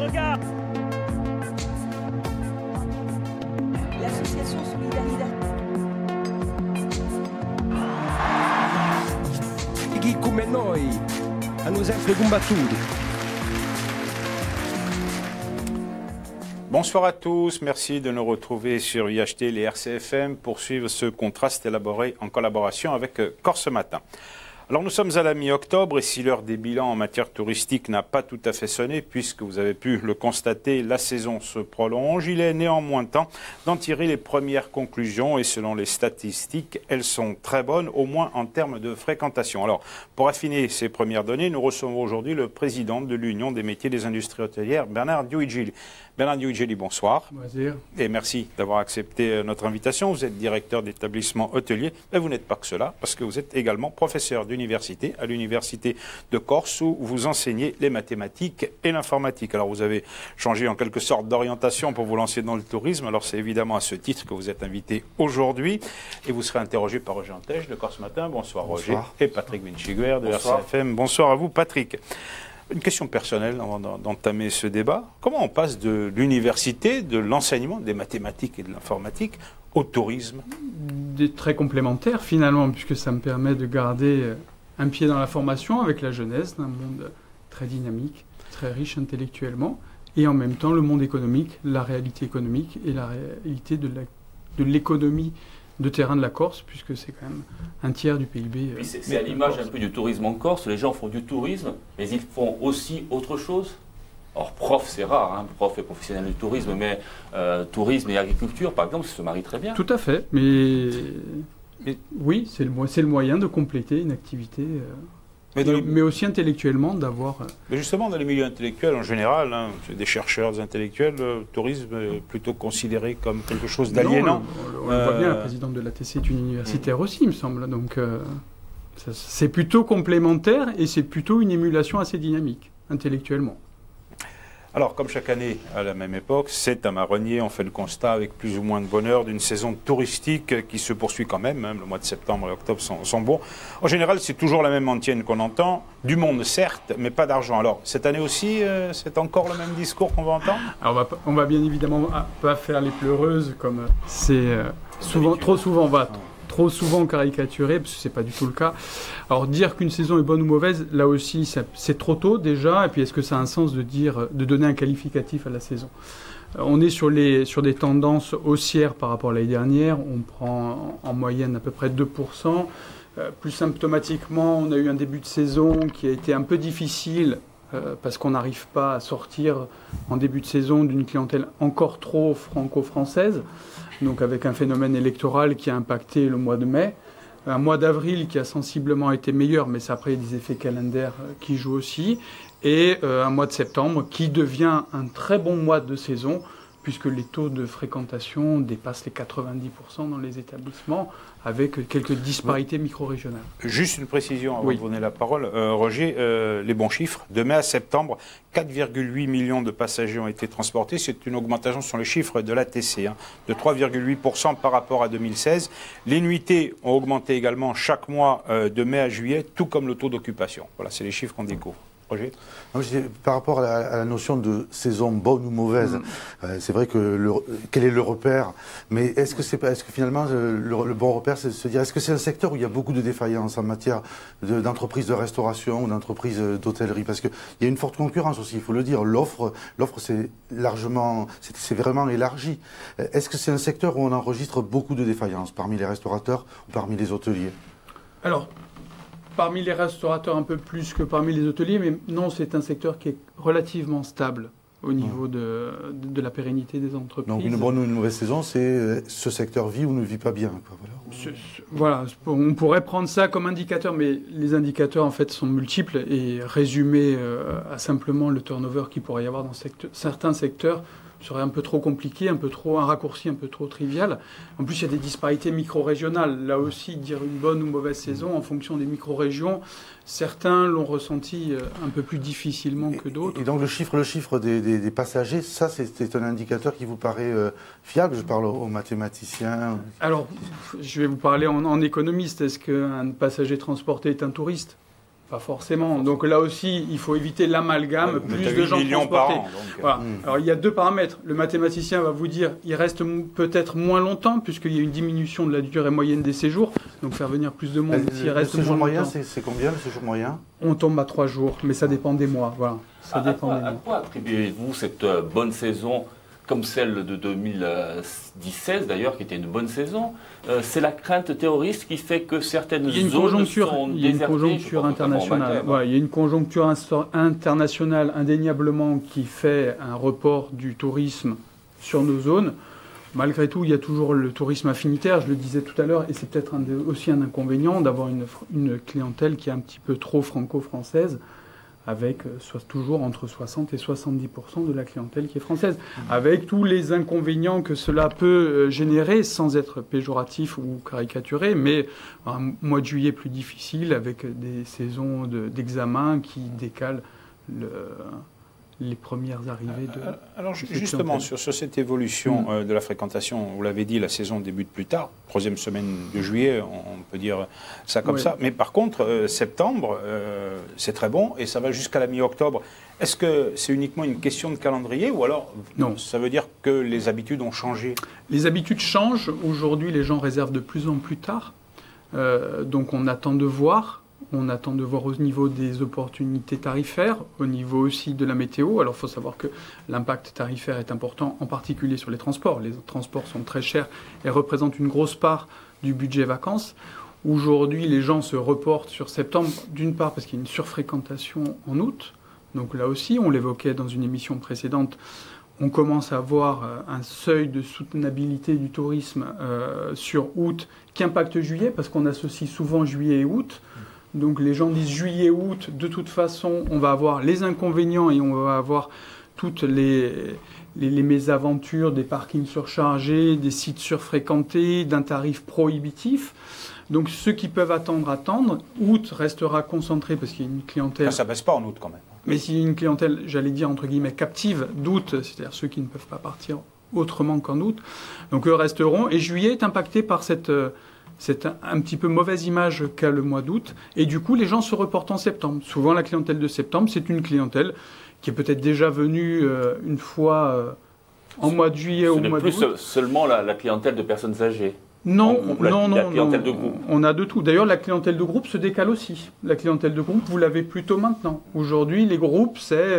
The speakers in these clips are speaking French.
regard. L'association Solidaridad. Chi come noi hanno sempre combattuto. Bonsoir à tous, merci de nous retrouver sur IHT et RCFM pour suivre ce contraste élaboré en collaboration avec Corse Matin. Alors nous sommes à la mi-octobre et si l'heure des bilans en matière touristique n'a pas tout à fait sonné, puisque vous avez pu le constater, la saison se prolonge, il est néanmoins temps d'en tirer les premières conclusions et selon les statistiques, elles sont très bonnes, au moins en termes de fréquentation. Alors pour affiner ces premières données, nous recevons aujourd'hui le président de l'Union des métiers des industries hôtelières, Bernard Diouidjili. Bernard Diouidjili, bonsoir. Bonjour. Et merci d'avoir accepté notre invitation. Vous êtes directeur d'établissement hôtelier, mais vous n'êtes pas que cela, parce que vous êtes également professeur d'université à l'Université de Corse, où vous enseignez les mathématiques et l'informatique. Alors vous avez changé en quelque sorte d'orientation pour vous lancer dans le tourisme. Alors c'est évidemment à ce titre que vous êtes invité aujourd'hui. Et vous serez interrogé par Roger Antèche de Corse Matin. Bonsoir, Roger. Bonsoir. Et Patrick Vinciguer de Bonsoir. RCFM. Bonsoir à vous, Patrick. Une question personnelle avant d'entamer ce débat. Comment on passe de l'université, de l'enseignement des mathématiques et de l'informatique au tourisme? Très complémentaire finalement, puisque ça me permet de garder un pied dans la formation avec la jeunesse d'un monde très dynamique, très riche intellectuellement, et en même temps le monde économique, la réalité économique et la réalité de l'économie de terrain de la Corse, puisque c'est quand même un tiers du PIB. C'est à l'image un peu du tourisme en Corse. Les gens font du tourisme, mais ils font aussi autre chose. Or, prof, c'est rare, hein, prof et professionnel du tourisme, mais tourisme et agriculture, par exemple, ça se marie très bien. Tout à fait, mais oui, c'est le moyen de compléter une activité, mais aussi intellectuellement d'avoir... Mais justement, dans les milieux intellectuels en général, hein, c'est des chercheurs, des intellectuels, le tourisme est plutôt considéré comme quelque chose d'aliénant. On le voit bien, la présidente de l'ATC est une universitaire aussi, il me semble. Donc, c'est plutôt complémentaire et c'est plutôt une émulation assez dynamique, intellectuellement. Alors, comme chaque année, à la même époque, c'est à Marronnier, on fait le constat avec plus ou moins de bonheur d'une saison touristique qui se poursuit quand même. Le mois de septembre et octobre sont bons. En général, c'est toujours la même antienne qu'on entend. Du monde, certes, mais pas d'argent. Alors, cette année aussi, c'est encore le même discours qu'on va entendre? Alors, on va bien évidemment pas faire les pleureuses comme c'est trop souvent caricaturé, parce que c'est pas du tout le cas. Alors dire qu'une saison est bonne ou mauvaise, là aussi c'est trop tôt déjà, et puis est-de ça a un sens de donner un qualificatif à la saison? On est sur des tendances haussières par rapport à l'année dernière, on prend en moyenne à peu près 2%. Plus symptomatiquement, on a eu un début de saison qui a été un peu difficile, parce qu'on n'arrive pas à sortir en début de saison d'une clientèle encore trop franco-française, donc avec un phénomène électoral qui a impacté le mois de mai, un mois d'avril qui a sensiblement été meilleur, mais ça après il y a des effets calendaires qui jouent aussi, et un mois de septembre qui devient un très bon mois de saison, puisque les taux de fréquentation dépassent les 90% dans les établissements, avec quelques disparités micro-régionales. Juste une précision avant de vous donner la parole. Roger, les bons chiffres, de mai à septembre, 4,8 millions de passagers ont été transportés. C'est une augmentation sur les chiffres de l'ATC, de 3,8% par rapport à 2016. Les nuitées ont augmenté également chaque mois de mai à juillet, tout comme le taux d'occupation. Voilà, c'est les chiffres qu'on découvre. Roger ? Par rapport à la notion de saison bonne ou mauvaise, c'est vrai que quel est le repère? Mais est-ce que finalement le bon repère, c'est de se dire, est-ce que c'est un secteur où il y a beaucoup de défaillances en matière d'entreprises de restauration ou d'entreprises d'hôtellerie? Parce qu'il y a une forte concurrence aussi, il faut le dire. L'offre c'est vraiment élargi. Est-ce que c'est un secteur où on enregistre beaucoup de défaillances parmi les restaurateurs ou parmi les hôteliers? Alors, parmi les restaurateurs un peu plus que parmi les hôteliers, mais non, c'est un secteur qui est relativement stable au niveau de la pérennité des entreprises. Donc une bonne ou une mauvaise saison, c'est ce secteur vit ou ne vit pas bien, quoi. Voilà, on pourrait prendre ça comme indicateur, mais les indicateurs en fait sont multiples et résumés à simplement le turnover qu'il pourrait y avoir dans certains secteurs serait un peu trop compliqué, un raccourci un peu trop trivial. En plus, il y a des disparités micro-régionales. Là aussi, dire une bonne ou mauvaise saison en fonction des micro-régions, certains l'ont ressenti un peu plus difficilement que d'autres. Et donc le chiffre des passagers, ça c'est un indicateur qui vous paraît fiable? Je parle aux mathématiciens. Alors, je vais vous parler en économiste. Est-ce qu'un passager transporté est un touriste? Pas forcément. Donc là aussi, il faut éviter l'amalgame, Mais plus t'as de 8 gens millions transportés. par an. Donc, Voilà. Alors il y a 2 paramètres. Le mathématicien va vous dire, il reste peut-être moins longtemps, puisqu'il y a une diminution de la durée moyenne des séjours. Donc faire venir plus de monde s'il reste le séjour moins moyen, longtemps. c'est combien le séjour moyen? On tombe à 3 jours, mais ça dépend des mois. Voilà. Ça dépend des À mois. quoi attribuez-vous cette bonne saison, comme celle de 2016 d'ailleurs, qui était une bonne saison? C'est la crainte terroriste qui fait que certaines Il y a une zones conjoncture, sont il y a une désertées, conjoncture je pense notamment au internationale. Maghreb. Ouais, il y a une conjoncture internationale indéniablement qui fait un report du tourisme sur nos zones. Malgré tout, il y a toujours le tourisme affinitaire, je le disais tout à l'heure, et c'est peut-être aussi un inconvénient d'avoir une clientèle qui est un petit peu trop franco-française, avec toujours entre 60 et 70% de la clientèle qui est française, avec tous les inconvénients que cela peut générer, sans être péjoratif ou caricaturé, mais un mois de juillet plus difficile, avec des saisons d'examen qui décalent les premières arrivées de... Alors de cette justement, clientèle. sur cette évolution de la fréquentation, vous l'avez dit, la saison débute plus tard, 3e semaine de juillet, on peut dire ça comme Oui. ça. Mais par contre, septembre, c'est très bon et ça va jusqu'à la mi-octobre. Est-ce que c'est uniquement une question de calendrier ou alors Non. ça veut dire que les habitudes ont changé? Les habitudes changent. Aujourd'hui, les gens réservent de plus en plus tard. Donc on attend de voir. On attend de voir au niveau des opportunités tarifaires, au niveau aussi de la météo. Alors il faut savoir que l'impact tarifaire est important, en particulier sur les transports. Les transports sont très chers et représentent une grosse part du budget vacances. Aujourd'hui, les gens se reportent sur septembre, d'une part parce qu'il y a une surfréquentation en août. Donc là aussi, on l'évoquait dans une émission précédente, on commence à avoir un seuil de soutenabilité du tourisme sur août qui impacte juillet, parce qu'on associe souvent juillet et août. Donc les gens disent juillet-août, de toute façon, on va avoir les inconvénients et on va avoir toutes les mésaventures des parkings surchargés, des sites surfréquentés, d'un tarif prohibitif. Donc ceux qui peuvent attendre. Août restera concentré parce qu'il y a une clientèle... Ça baisse pas en août quand même. Mais s'il y a une clientèle, j'allais dire entre guillemets, captive d'août, c'est-à-dire ceux qui ne peuvent pas partir autrement qu'en août, donc eux resteront. Et juillet est impacté par cette un petit peu mauvaise image qu'a le mois d'août. Et du coup, les gens se reportent en septembre. Souvent, la clientèle de septembre, c'est une clientèle qui est peut-être déjà venue une fois en mois de juillet ou au mois d'août. Ce n'est plus seulement la clientèle de personnes âgées. Non, la clientèle de groupe. On a de tout. D'ailleurs, la clientèle de groupe se décale aussi. La clientèle de groupe, vous l'avez plutôt maintenant. Aujourd'hui, les groupes, c'est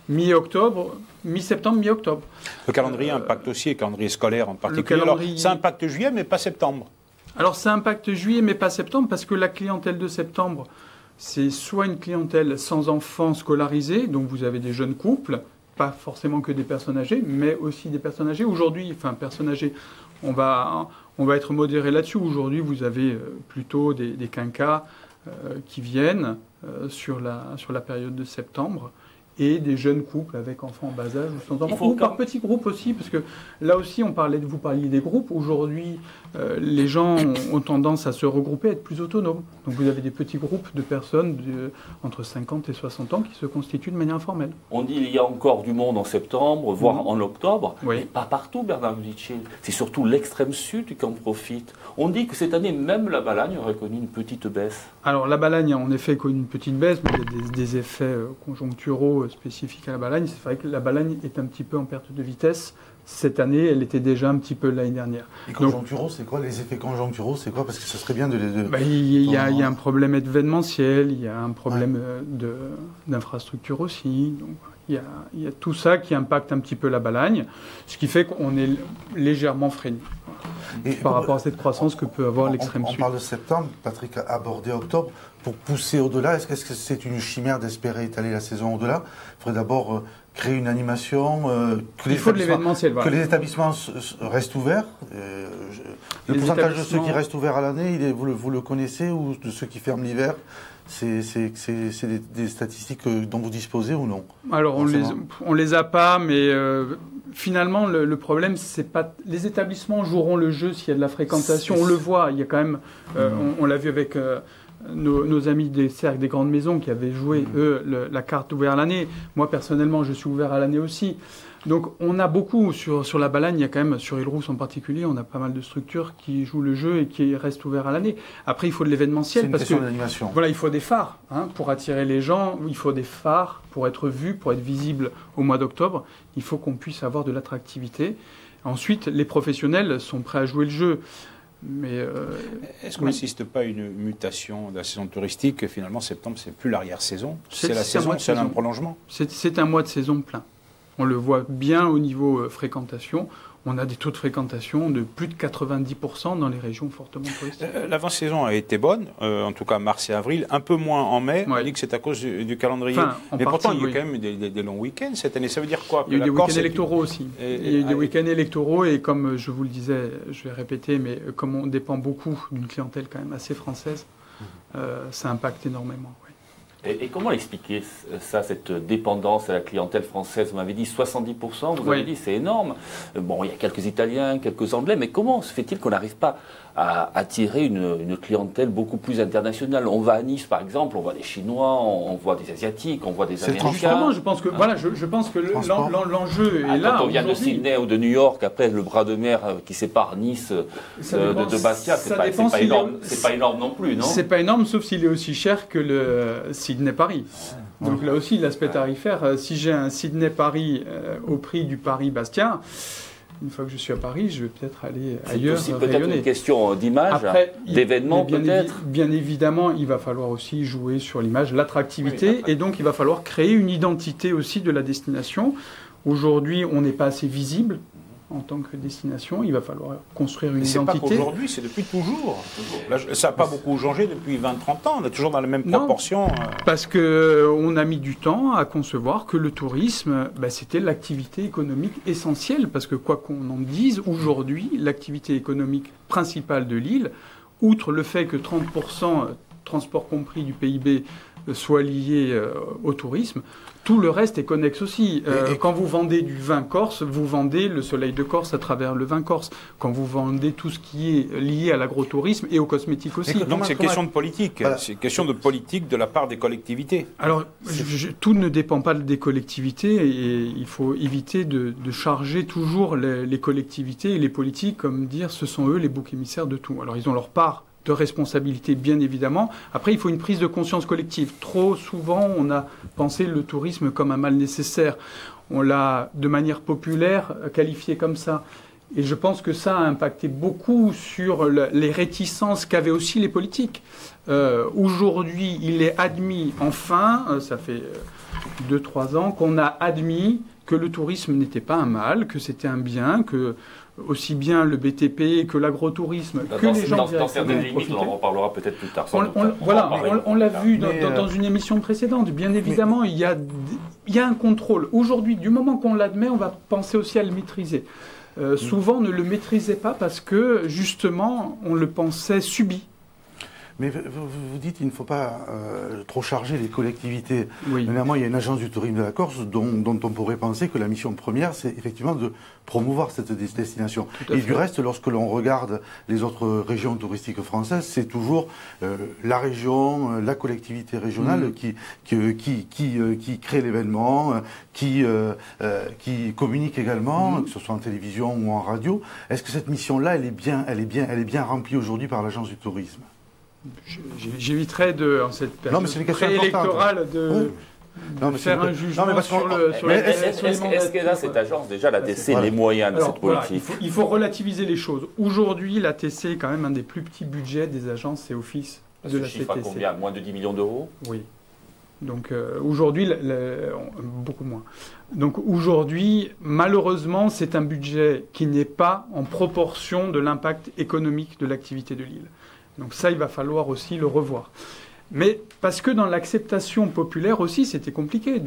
mi-octobre, mi-septembre, mi-octobre. Le calendrier impacte aussi, le calendrier scolaire en particulier. Alors, ça impacte juillet, mais pas septembre. Alors, ça impacte juillet, mais pas septembre, parce que la clientèle de septembre, c'est soit une clientèle sans enfants scolarisés, donc vous avez des jeunes couples, pas forcément que des personnes âgées, mais aussi des personnes âgées. Aujourd'hui, enfin, personnes âgées, on va être modéré là-dessus. Aujourd'hui, vous avez plutôt des quinquas qui viennent sur la période de septembre, et des jeunes couples avec enfants en bas âge ou sans enfants, ou par petits groupes aussi, parce que là aussi, vous parliez des groupes. Aujourd'hui, les gens ont tendance à se regrouper, à être plus autonomes. Donc vous avez des petits groupes de personnes entre 50 et 60 ans qui se constituent de manière informelle. On dit qu'il y a encore du monde en septembre, voire en octobre, oui. Mais pas partout, Bernard Gudici. C'est surtout l'extrême sud qui en profite. On dit que cette année, même la Balagne aurait connu une petite baisse. Alors la Balagne a en effet connu une petite baisse, mais il y a des effets conjoncturaux spécifiques à la Balagne. C'est vrai que la Balagne est un petit peu en perte de vitesse. Cette année, elle était déjà un petit peu l'année dernière. Les conjoncturaux, c'est quoi? Les effets conjoncturaux, c'est quoi? Parce que ce serait bien de les... Il y a un problème événementiel, il y a un problème d'infrastructure aussi. Donc, il y a tout ça qui impacte un petit peu la Balagne, ce qui fait qu'on est légèrement freiné par rapport à cette croissance que peut avoir l'extrême sud. On parle de septembre, Patrick a abordé octobre. Pour pousser au-delà, est-ce que c'est une chimère d'espérer étaler la saison au-delà? Il faudrait d'abord créer une animation, il faut de l'événementiel, voilà. Que les établissements restent ouverts. Le pourcentage de ceux qui restent ouverts à l'année, vous le connaissez, ou de ceux qui ferment l'hiver? C'est des statistiques dont vous disposez ou non? Alors on les a pas, mais finalement le problème c'est pas les établissements joueront le jeu s'il y a de la fréquentation. On le voit, il y a quand même, on l'a vu avec nos amis des cercles des grandes maisons qui avaient joué, eux, la carte ouverte à l'année. Moi, personnellement, je suis ouvert à l'année aussi. Donc, on a beaucoup sur la Balagne, il y a quand même, sur Île-Rousse en particulier, on a pas mal de structures qui jouent le jeu et qui restent ouverts à l'année. Après, il faut de l'événementiel. C'est une question d'animation. Voilà, il faut des phares pour attirer les gens. Il faut des phares pour être vu, pour être visible au mois d'octobre. Il faut qu'on puisse avoir de l'attractivité. Ensuite, les professionnels sont prêts à jouer le jeu. Mais est-ce qu'on n'assiste pas à une mutation de la saison touristique? Finalement, septembre, c'est plus l'arrière-saison. C'est la saison, c'est un prolongement. C'est un mois de saison plein. On le voit bien au niveau fréquentation. On a des taux de fréquentation de plus de 90% dans les régions fortement touristiques. L'avant-saison a été bonne, en tout cas mars et avril, un peu moins en mai. On dit que c'est à cause du calendrier. Mais pourtant, il y a quand même des longs week-ends cette année. Ça veut dire quoi? Il y a eu des week-ends électoraux aussi. Il y a eu des week-ends électoraux et comme je vous le disais, je vais répéter, mais comme on dépend beaucoup d'une clientèle quand même assez française, ça impacte énormément. Oui. Et comment expliquer ça, cette dépendance à la clientèle française? Vous m'avez dit 70%, vous avez dit c'est énorme. Bon, il y a quelques Italiens, quelques Anglais, mais comment se fait-il qu'on n'arrive pas à attirer une clientèle beaucoup plus internationale? On va à Nice, par exemple, on voit des Chinois, on voit des Asiatiques, on voit des Américains. Justement, je pense que, voilà, je pense que l'enjeu est là. Quand on vient de Sydney ou de New York, après le bras de mer qui sépare Nice de Bastia, c'est pas énorme. C'est pas énorme non plus, non? C'est pas énorme, sauf s'il est aussi cher que le Sydney-Paris. Donc là aussi, l'aspect tarifaire, si j'ai un Sydney-Paris au prix du Paris-Bastia, une fois que je suis à Paris, je vais peut-être aller ailleurs. C'est aussi peut-être une question d'image, d'événement peut-être. Bien évidemment, il va falloir aussi jouer sur l'image, l'attractivité, et donc il va falloir créer une identité aussi de la destination. Aujourd'hui, on n'est pas assez visible en tant que destination, il va falloir construire une identité. C'est pas qu'aujourd'hui, c'est depuis toujours. Là, ça n'a pas beaucoup changé depuis 20-30 ans, on est toujours dans la même proportion. Parce qu'on a mis du temps à concevoir que le tourisme, c'était l'activité économique essentielle, parce que quoi qu'on en dise, aujourd'hui, l'activité économique principale de l'île, outre le fait que 30%, transport compris du PIB, soit lié au tourisme, tout le reste est connexe aussi. Quand vous vendez du vin corse, vous vendez le soleil de Corse à travers le vin corse. Quand vous vendez tout ce qui est lié à l'agrotourisme et aux cosmétiques aussi. Donc c'est une question de politique. Voilà. C'est une question de politique de la part des collectivités. Alors, tout ne dépend pas des collectivités et il faut éviter de charger toujours les collectivités et les politiques comme dire ce sont eux les boucs émissaires de tout. Alors ils ont leur part de responsabilité, bien évidemment. Après, il faut une prise de conscience collective. Trop souvent, on a pensé le tourisme comme un mal nécessaire. On l'a, de manière populaire, qualifié comme ça. Et je pense que ça a impacté beaucoup sur les réticences qu'avaient aussi les politiques. Aujourd'hui, il est admis, enfin, ça fait 2-3 ans, qu'on a admis que le tourisme n'était pas un mal, que c'était un bien, que aussi bien le BTP que l'agro-tourisme, que les gens directement profitaient. On en reparlera peut-être plus tard. On l'a vu dans une émission précédente. Bien évidemment, il y a un contrôle. Aujourd'hui, du moment qu'on l'admet, on va penser aussi à le maîtriser. Souvent, on ne le maîtrisait pas parce que, justement, on le pensait subi. Mais vous dites qu'il ne faut pas trop charger les collectivités. Oui. Néanmoins, il y a une agence du tourisme de la Corse dont on pourrait penser que la mission première, c'est effectivement de promouvoir cette destination. Et du reste, lorsque l'on regarde les autres régions touristiques françaises, c'est toujours la région, la collectivité régionale qui crée l'événement, qui communique également, que ce soit en télévision ou en radio. Est-ce que cette mission-là, elle est bien remplie aujourd'hui par l'agence du tourisme? J'éviterais en cette période préélectorale de faire un jugement sur les Est-ce qu'elle a, cette agence, déjà, l'ATC, les moyens de cette politique? Il faut relativiser les choses. Aujourd'hui, l'ATC est quand même un des plus petits budgets des agences et offices de la CTC. Ce chiffre à combien? Moins de 10 millions d'euros? Oui. Donc aujourd'hui, beaucoup moins. Donc aujourd'hui, malheureusement, c'est un budget qui n'est pas en proportion de l'impact économique de l'activité de l'île. Donc ça, il va falloir aussi le revoir. Mais parce que dans l'acceptation populaire aussi, c'était compliqué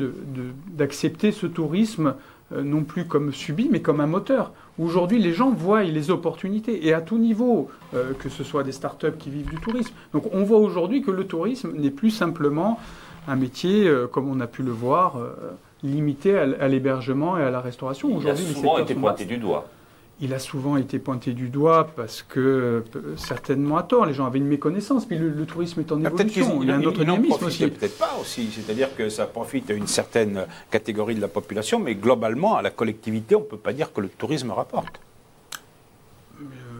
d'accepter ce tourisme non plus comme subi, mais comme un moteur. Aujourd'hui, les gens voient les opportunités, et à tout niveau, que ce soit des startups qui vivent du tourisme. Donc on voit aujourd'hui que le tourisme n'est plus simplement un métier, comme on a pu le voir, limité à l'hébergement et à la restauration. Il a souvent été pointé du doigt. il a souvent été pointé du doigt parce que, certainement à tort, les gens avaient une méconnaissance. Puis le tourisme est en évolution. Il y a un autre dynamisme aussi. Peut-être pas aussi. C'est-à-dire que ça profite à une certaine catégorie de la population, mais globalement, à la collectivité, on ne peut pas dire que le tourisme rapporte.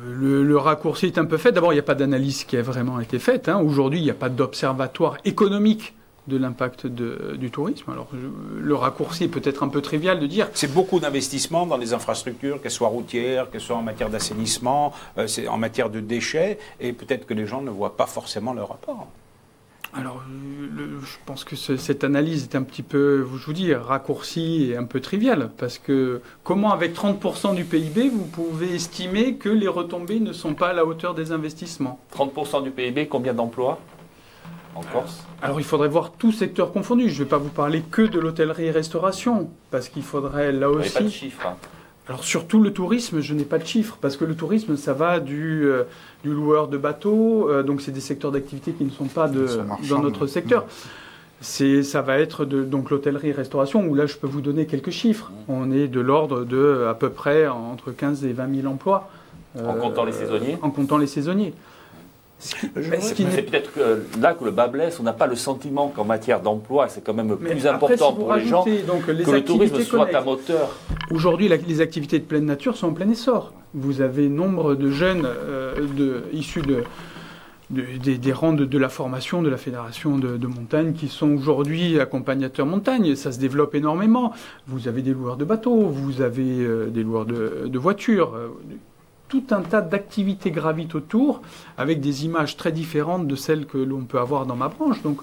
Le raccourci est un peu fait. D'abord, il n'y a pas d'analyse qui a vraiment été faite. Aujourd'hui, il n'y a pas d'observatoire économique de l'impact du tourisme. Alors, le raccourci est peut-être un peu trivial de dire... C'est beaucoup d'investissements dans les infrastructures, qu'elles soient routières, qu'elles soient en matière d'assainissement, en matière de déchets, et peut-être que les gens ne voient pas forcément le rapport. Alors, je pense que cette analyse est un petit peu, je vous dis, raccourcie et un peu triviale, parce que comment, avec 30% du PIB, vous pouvez estimer que les retombées ne sont pas à la hauteur des investissements ? 30% du PIB, combien d'emplois en Corse ? Alors, il faudrait voir tout secteur confondu. Je ne vais pas vous parler que de l'hôtellerie-restauration, parce qu'il faudrait là aussi... Vous n'avez pas de chiffres, hein. Alors surtout le tourisme, je n'ai pas de chiffres, parce que le tourisme, ça va du loueur de bateaux, donc c'est des secteurs d'activité qui ne sont pas dans notre secteur. Ça va être donc l'hôtellerie-restauration, où là je peux vous donner quelques chiffres. On est de l'ordre de à peu près entre 15 et 20 000 emplois. En comptant les saisonniers ? En comptant les saisonniers. C'est peut-être là que le bas blesse. On n'a pas le sentiment qu'en matière d'emploi, c'est quand même plus important pour les gens que le tourisme soit un moteur. Aujourd'hui, les activités de pleine nature sont en plein essor. Vous avez nombre de jeunes issus des rangs de la formation de la fédération de montagne qui sont aujourd'hui accompagnateurs montagne. Ça se développe énormément. Vous avez des loueurs de bateaux, vous avez des loueurs de voitures. Tout un tas d'activités gravitent autour, avec des images très différentes de celles que l'on peut avoir dans ma branche. Donc,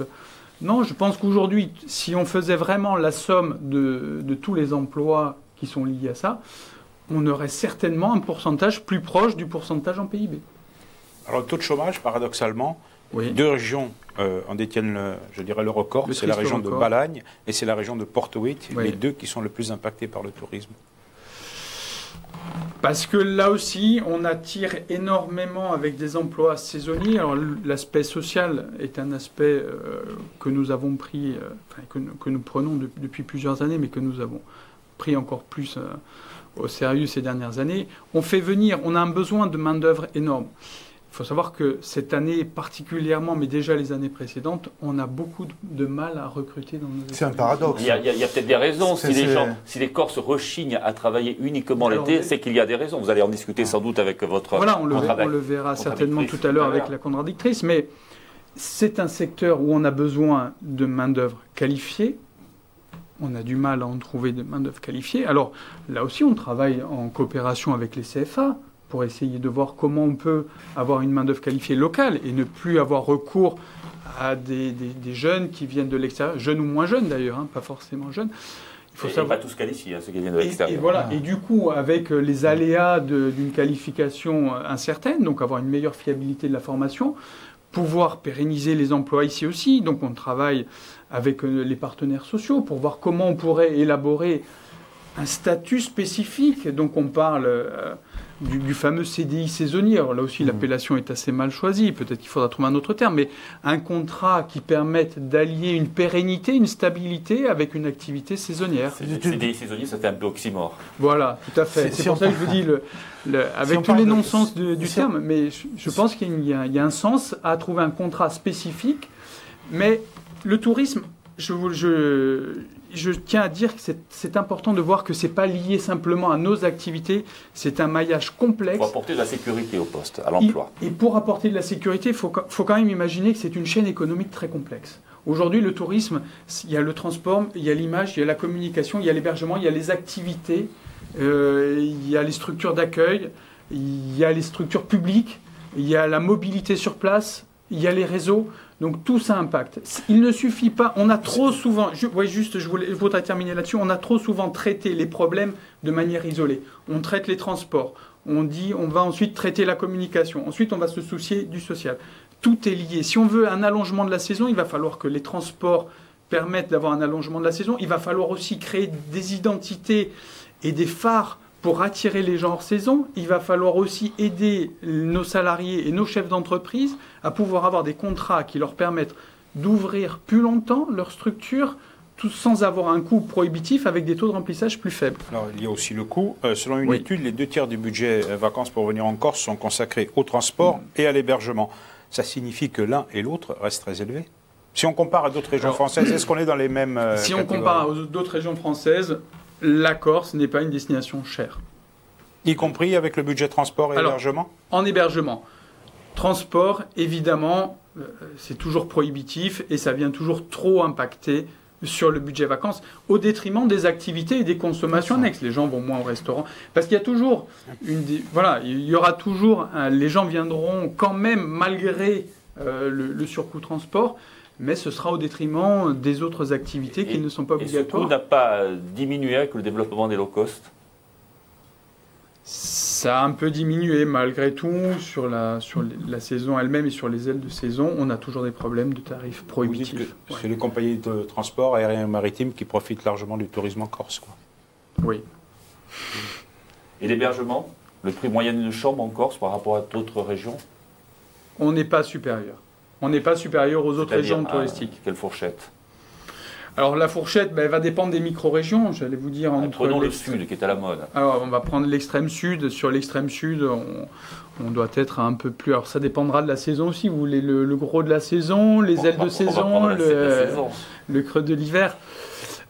non, je pense qu'aujourd'hui, si on faisait vraiment la somme de tous les emplois qui sont liés à ça, on aurait certainement un pourcentage plus proche du pourcentage en PIB. Alors, le taux de chômage, paradoxalement, oui. 2 régions en détiennent, le record. C'est la région de Balagne et c'est la région de Porto Vecchio, oui. Les deux qui sont le plus impactés par le tourisme. Parce que là aussi, on attire énormément avec des emplois saisonniers. Alors, l'aspect social est un aspect que nous avons pris, que nous prenons depuis plusieurs années, mais que nous avons pris encore plus au sérieux ces dernières années. On a un besoin de main-d'œuvre énorme. Il faut savoir que cette année particulièrement, mais déjà les années précédentes, on a beaucoup de mal à recruter dans nos écoles. C'est un paradoxe. Il y a peut-être des raisons. Si les Corses rechignent à travailler uniquement l'été, c'est qu'il y a des raisons. Vous allez en discuter sans doute avec votre... Voilà, on le verra certainement tout à l'heure avec la contradictrice, mais c'est un secteur où on a besoin de main-d'œuvre qualifiée. On a du mal à en trouver de main-d'œuvre qualifiée. Alors là aussi, on travaille en coopération avec les CFA, pour essayer de voir comment on peut avoir une main-d'œuvre qualifiée locale et ne plus avoir recours à des jeunes qui viennent de l'extérieur, jeunes ou moins jeunes d'ailleurs, pas forcément jeunes. Il faut savoir... pas tous qualifiés, ceux qui viennent de l'extérieur. Et voilà. Et du coup, avec les aléas d'une qualification incertaine, donc avoir une meilleure fiabilité de la formation, pouvoir pérenniser les emplois ici aussi. Donc on travaille avec les partenaires sociaux pour voir comment on pourrait élaborer un statut spécifique. Donc on parle du fameux CDI saisonnier. Alors là aussi, l'appellation est assez mal choisie. Peut-être qu'il faudra trouver un autre terme. Mais un contrat qui permette d'allier une pérennité, une stabilité avec une activité saisonnière. CDI saisonnier, ça fait un peu oxymore. Voilà, tout à fait. C'est pour ça que je vous dis, avec tous les non-sens du terme, mais je pense qu'il y a un sens à trouver un contrat spécifique. Mais le tourisme, je tiens à dire que c'est important de voir que ce n'est pas lié simplement à nos activités, c'est un maillage complexe. Pour apporter de la sécurité au poste, à l'emploi. Et pour apporter de la sécurité, il faut quand même imaginer que c'est une chaîne économique très complexe. Aujourd'hui, le tourisme, il y a le transport, il y a l'image, il y a la communication, il y a l'hébergement, il y a les activités, il y a les structures d'accueil, il y a les structures publiques, il y a la mobilité sur place, il y a les réseaux. Donc tout ça impacte. Il ne suffit pas, on a trop souvent, je voudrais terminer là-dessus, on a trop souvent traité les problèmes de manière isolée. On traite les transports, on dit on va ensuite traiter la communication, ensuite on va se soucier du social. Tout est lié. Si on veut un allongement de la saison, il va falloir que les transports permettent d'avoir un allongement de la saison. Il va falloir aussi créer des identités et des phares pour attirer les gens hors saison. Il va falloir aussi aider nos salariés et nos chefs d'entreprise à pouvoir avoir des contrats qui leur permettent d'ouvrir plus longtemps leur structure tout sans avoir un coût prohibitif avec des taux de remplissage plus faibles. Alors, il y a aussi le coût. Selon une Oui. étude, les 2/3 du budget vacances pour venir en Corse sont consacrés au transport et à l'hébergement. Ça signifie que l'un et l'autre restent très élevés. Si on compare à d'autres régions françaises, est-ce qu'on est dans les mêmes Si on catégories compare aux d'autres régions françaises, la Corse n'est pas une destination chère. Y compris avec le budget transport et Alors, hébergement? En hébergement, transport, évidemment, c'est toujours prohibitif et ça vient toujours trop impacter sur le budget vacances au détriment des activités et des consommations annexes. Les gens vont moins au restaurant parce qu'il y a toujours il y aura toujours les gens viendront quand même malgré le surcoût transport, mais ce sera au détriment des autres activités qui ne sont pas Et ce coût obligatoires. n'a pas diminué avec le développement des low cost? Ça a un peu diminué malgré tout sur la saison elle-même et sur les ailes de saison. On a toujours des problèmes de tarifs Vous dites prohibitifs. que Ouais. c'est les compagnies de transport aérien et maritime qui profitent largement du tourisme en Corse, quoi. Oui. Et l'hébergement? Le prix moyen d'une chambre en Corse par rapport à d'autres régions? On n'est pas supérieur. On n'est pas supérieur aux autres C'est-à-dire, régions touristiques. Quelle fourchette? Alors la fourchette, elle va dépendre des micro-régions, j'allais vous dire. Prenons le sud qui est à la mode. Alors on va prendre l'extrême sud. Sur l'extrême sud, on doit être un peu plus... Alors ça dépendra de la saison aussi. Vous voulez le gros de la saison, les ailes de On va saison, prendre la saison. le creux de l'hiver.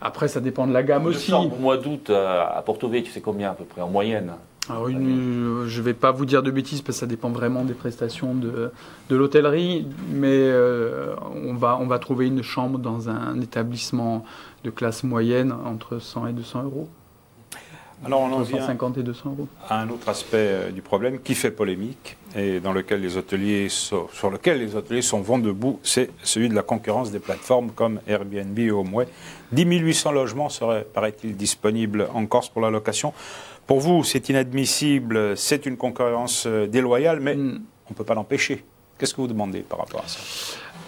Après, ça dépend de la gamme Une aussi. chambre au mois d'août à Porto Vecchio, tu sais combien à peu près en moyenne? Alors je ne vais pas vous dire de bêtises parce que ça dépend vraiment des prestations de l'hôtellerie, mais on va trouver une chambre dans un établissement de classe moyenne entre 100 et 200 euros. Alors on en Entre vient 150 et 200 euros. à un autre aspect du problème qui fait polémique et dans lequel les hôteliers sur lequel les hôteliers sont vent debout, c'est celui de la concurrence des plateformes comme Airbnb et HomeAway. 10 800 logements seraient, paraît-il, disponibles en Corse pour la location. Pour vous, c'est inadmissible, c'est une concurrence déloyale, mais on ne peut pas l'empêcher. Qu'est-ce que vous demandez par rapport à ça?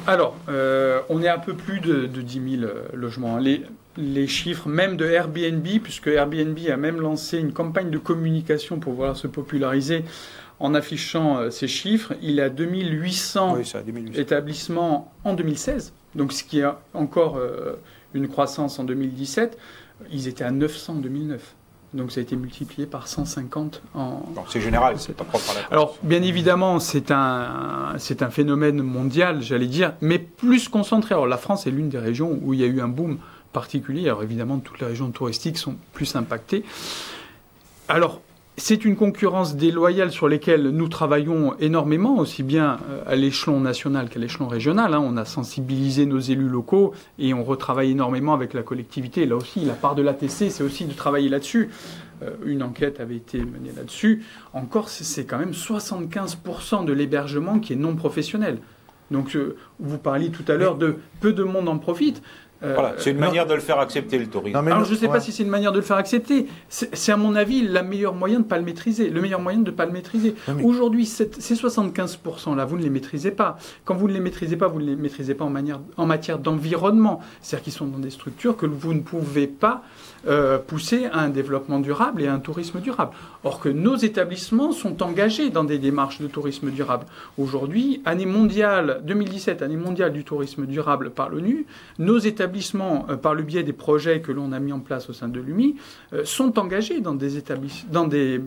Alors, on est à peu plus de 10 000 logements. Les chiffres même de Airbnb, puisque Airbnb a même lancé une campagne de communication pour pouvoir se populariser en affichant ces chiffres, il a 2800 Oui, ça, 2800. établissements en 2016, donc ce qui est encore une croissance en 2017. Ils étaient à 900 en 2009. Donc ça a été multiplié par 150 en... Bon, c'est général, c'est pas propre à la Corse. Alors, bien évidemment, c'est un phénomène mondial, j'allais dire, mais plus concentré. Alors, la France est l'une des régions où il y a eu un boom particulier. Alors, évidemment, toutes les régions touristiques sont plus impactées. Alors, c'est une concurrence déloyale sur lesquelles nous travaillons énormément, aussi bien à l'échelon national qu'à l'échelon régional. On a sensibilisé nos élus locaux et on retravaille énormément avec la collectivité. Là aussi, la part de l'ATC, c'est aussi de travailler là-dessus. Une enquête avait été menée là-dessus. En Corse, c'est quand même 75% de l'hébergement qui est non professionnel. Donc, vous parliez tout à l'heure de peu de monde en profite. Voilà, c'est une manière de le faire accepter, le tourisme. Non, mais Alors, je ne sais ouais. pas si c'est une manière de le faire accepter. C'est à mon avis, le meilleur moyen de ne pas le maîtriser. Non, mais- Aujourd'hui, ces 75%-là, vous ne les maîtrisez pas. Quand vous ne les maîtrisez pas, vous ne les maîtrisez pas en matière d'environnement. C'est-à-dire qu'ils sont dans des structures que vous ne pouvez pas pousser à un développement durable et à un tourisme durable. Or que nos établissements sont engagés dans des démarches de tourisme durable. Aujourd'hui, année mondiale 2017, année mondiale du tourisme durable par l'ONU, nos établissements, par le biais des projets que l'on a mis en place au sein de l'UMI, sont engagés dans des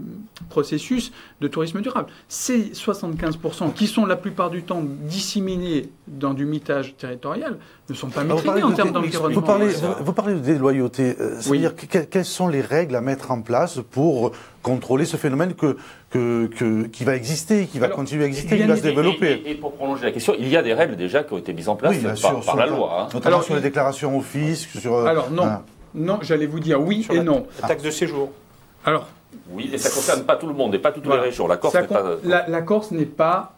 processus de tourisme durable. Ces 75% qui sont la plupart du temps disséminés dans du mitage territorial ne sont pas maîtrisés en termes d'environnement. Vous parlez de déloyauté. Oui. C'est-à-dire quelles sont les règles à mettre en place pour contrôler ce phénomène qui va exister, qui va Alors, continuer à exister, bien qui va se développer? Et pour prolonger la question, il y a des règles déjà qui ont été mises en place Oui, bien par sûr, la loi. Notamment Alors, sur les déclarations au fisc. Alors non, voilà. non, j'allais vous dire oui Sur et la- non. La taxe de séjour. Alors, Oui, et ça ne concerne pas tout le monde et pas toutes Voilà. les régions. La Corse ça n'est pas... la Corse n'est pas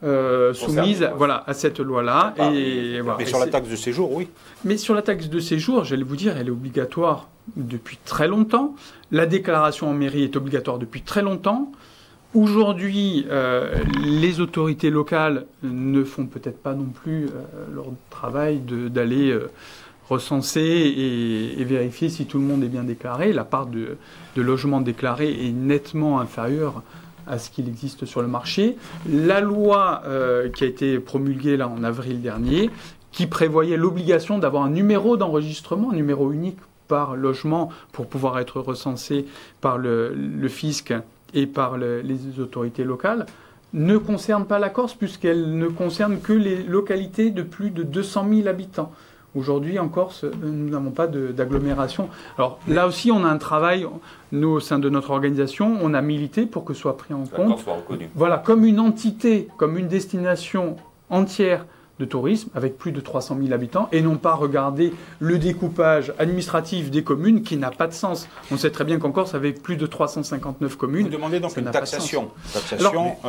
soumise Concernée, à cette loi-là. Ah, Et voilà. Mais Et sur la c'est- taxe de séjour, oui. Mais sur la taxe de séjour, j'allais vous dire, elle est obligatoire depuis très longtemps. La déclaration en mairie est obligatoire depuis très longtemps. Aujourd'hui, les autorités locales ne font peut-être pas non plus leur travail d'aller recenser et vérifier si tout le monde est bien déclaré. La part de logements déclarés est nettement inférieure à ce qu'il existe sur le marché. La loi qui a été promulguée là en avril dernier qui prévoyait l'obligation d'avoir un numéro d'enregistrement, un numéro unique par logement pour pouvoir être recensé par le fisc et par les autorités locales, ne concerne pas la Corse puisqu'elle ne concerne que les localités de plus de 200 000 habitants. Aujourd'hui, en Corse, nous n'avons pas d'agglomération. Alors là aussi, on a un travail, nous, au sein de notre organisation, on a milité pour que soit pris en compte, soit reconnu. Voilà, comme une entité, comme une destination entière de tourisme, avec plus de 300 000 habitants, et non pas regarder le découpage administratif des communes qui n'a pas de sens. On sait très bien qu'en Corse, avec plus de 359 communes... Vous demandez donc une taxation.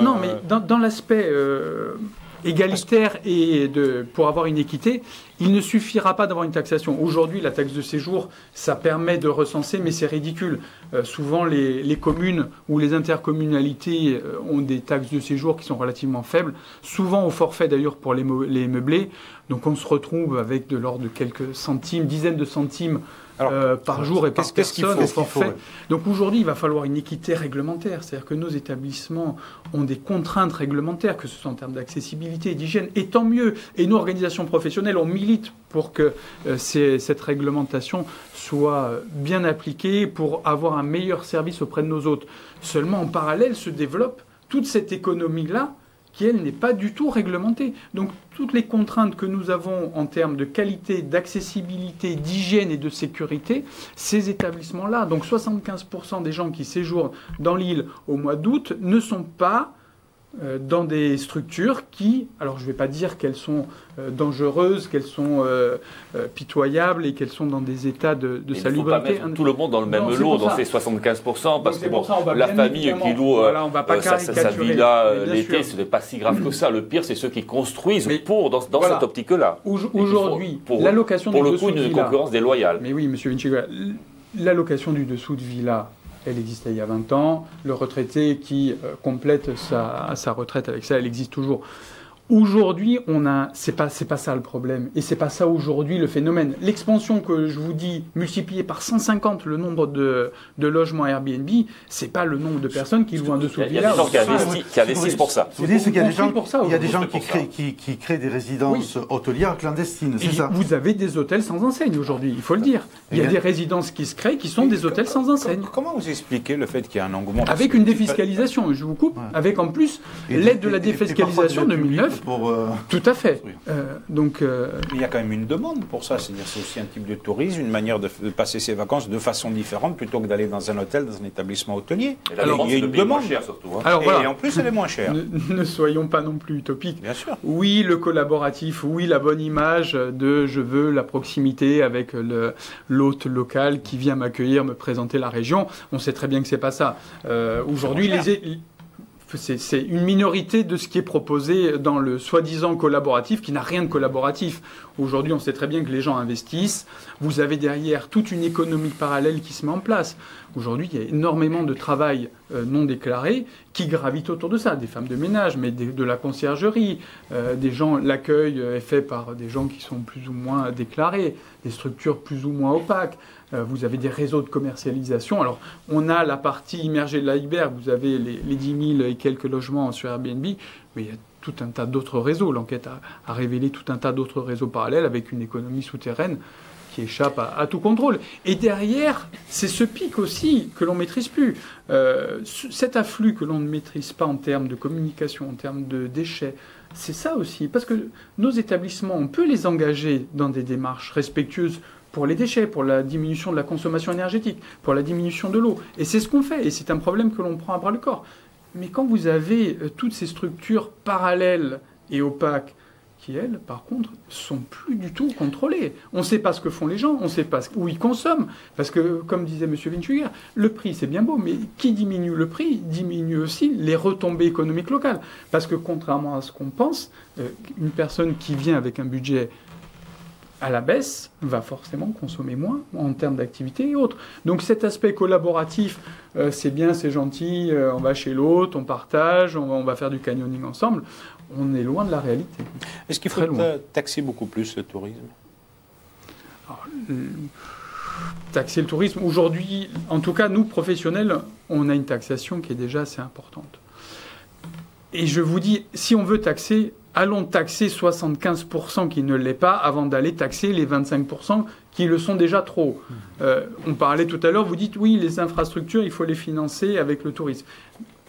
Non, mais dans l'aspect égalitaire et pour avoir une équité, il ne suffira pas d'avoir une taxation. Aujourd'hui, la taxe de séjour, ça permet de recenser, mais c'est ridicule. Souvent, les communes ou les intercommunalités ont des taxes de séjour qui sont relativement faibles, souvent au forfait d'ailleurs pour les meublés. Donc on se retrouve avec de l'ordre de quelques centimes, dizaines de centimes par jour et par personne au forfait. Donc aujourd'hui, il va falloir une équité réglementaire. C'est-à-dire que nos établissements ont des contraintes réglementaires, que ce soit en termes d'accessibilité, d'hygiène, et tant mieux. Et nos organisations professionnelles, on milite pour que cette réglementation soit bien appliquée, pour avoir un meilleur service auprès de nos hôtes. Seulement, en parallèle, se développe toute cette économie-là, qui, elle, n'est pas du tout réglementée. Donc, toutes les contraintes que nous avons en termes de qualité, d'accessibilité, d'hygiène et de sécurité, ces établissements-là, donc 75% des gens qui séjournent dans l'île au mois d'août, ne sont pas dans des structures qui, alors je ne vais pas dire qu'elles sont dangereuses, qu'elles sont pitoyables et qu'elles sont dans des états de salubrité. Il ne faut pas mettre tout le monde dans le même lot, dans ces 75%, parce que la famille qui loue sa villa l'été, ce n'est pas si grave que ça. Le pire, c'est ceux qui construisent dans cette optique-là. Aujourd'hui, l'allocation du dessous de villa... Pour le coup, une concurrence déloyale. Mais oui, monsieur Vinciguerra, l'allocation du dessous de villa... Elle existait il y a 20 ans. Le retraité qui complète sa retraite avec ça, elle existe toujours. Aujourd'hui, c'est pas ça le problème. Et c'est pas ça aujourd'hui le phénomène. L'expansion que je vous dis, multipliée par 150 le nombre de logements Airbnb, c'est pas le nombre de personnes qui louent un dessous de villa. Il y a des gens qui investissent pour ça. Vous dites qu'il y a des gens qui créent des résidences hôtelières clandestines, c'est ça? Vous avez des hôtels sans enseigne aujourd'hui, il faut le dire. Il y a des résidences qui se créent qui sont des hôtels sans enseigne. Comment vous expliquez le fait qu'il y a un engouement? Avec une défiscalisation, je vous coupe, avec en plus l'aide de la défiscalisation 2009. Tout à fait. Donc, il y a quand même une demande pour ça. C'est-à-dire c'est aussi un type de tourisme, une manière de passer ses vacances de façon différente plutôt que d'aller dans un hôtel, dans un établissement hôtelier. Alors, il y a une demande. Cher, surtout, hein. Alors, voilà. Et en plus, elle est moins chère. Ne soyons pas non plus utopiques. Bien sûr. Oui, le collaboratif, oui, la bonne image de je veux la proximité avec l'hôte local qui vient m'accueillir, me présenter la région. On sait très bien que c'est pas ça. Aujourd'hui, c'est une minorité de ce qui est proposé dans le soi-disant collaboratif qui n'a rien de collaboratif. Aujourd'hui, on sait très bien que les gens investissent. Vous avez derrière toute une économie parallèle qui se met en place. Aujourd'hui, il y a énormément de travail non déclaré qui gravite autour de ça. Des femmes de ménage, mais de la conciergerie. L'accueil est fait par des gens qui sont plus ou moins déclarés, des structures plus ou moins opaques. Vous avez des réseaux de commercialisation. Alors, on a la partie immergée de l'iceberg. Vous avez les 10 000 et quelques logements sur Airbnb. Mais il y a tout un tas d'autres réseaux. L'enquête a révélé tout un tas d'autres réseaux parallèles avec une économie souterraine qui échappe à tout contrôle. Et derrière, c'est ce pic aussi que l'on ne maîtrise plus. Cet afflux que l'on ne maîtrise pas en termes de communication, en termes de déchets, c'est ça aussi. Parce que nos établissements, on peut les engager dans des démarches respectueuses pour les déchets, pour la diminution de la consommation énergétique, pour la diminution de l'eau. Et c'est ce qu'on fait, et c'est un problème que l'on prend à bras le corps. Mais quand vous avez toutes ces structures parallèles et opaques, qui, elles, par contre, sont plus du tout contrôlées. On ne sait pas ce que font les gens, on ne sait pas où ils consomment. Parce que, comme disait M. Vinciguerra, le prix, c'est bien beau, mais qui diminue le prix diminue aussi les retombées économiques locales. Parce que, contrairement à ce qu'on pense, une personne qui vient avec un budget à la baisse, va forcément consommer moins en termes d'activité et autres. Donc cet aspect collaboratif, c'est bien, c'est gentil, on va chez l'autre, on partage, on va faire du canyoning ensemble. On est loin de la réalité. Est-ce qu'il faut taxer beaucoup plus le tourisme? Alors, taxer le tourisme, aujourd'hui, en tout cas, nous, professionnels, on a une taxation qui est déjà assez importante. Et je vous dis, si on veut taxer, allons taxer 75% qui ne l'est pas avant d'aller taxer les 25% qui le sont déjà trop. On parlait tout à l'heure, vous dites oui, les infrastructures, il faut les financer avec le tourisme.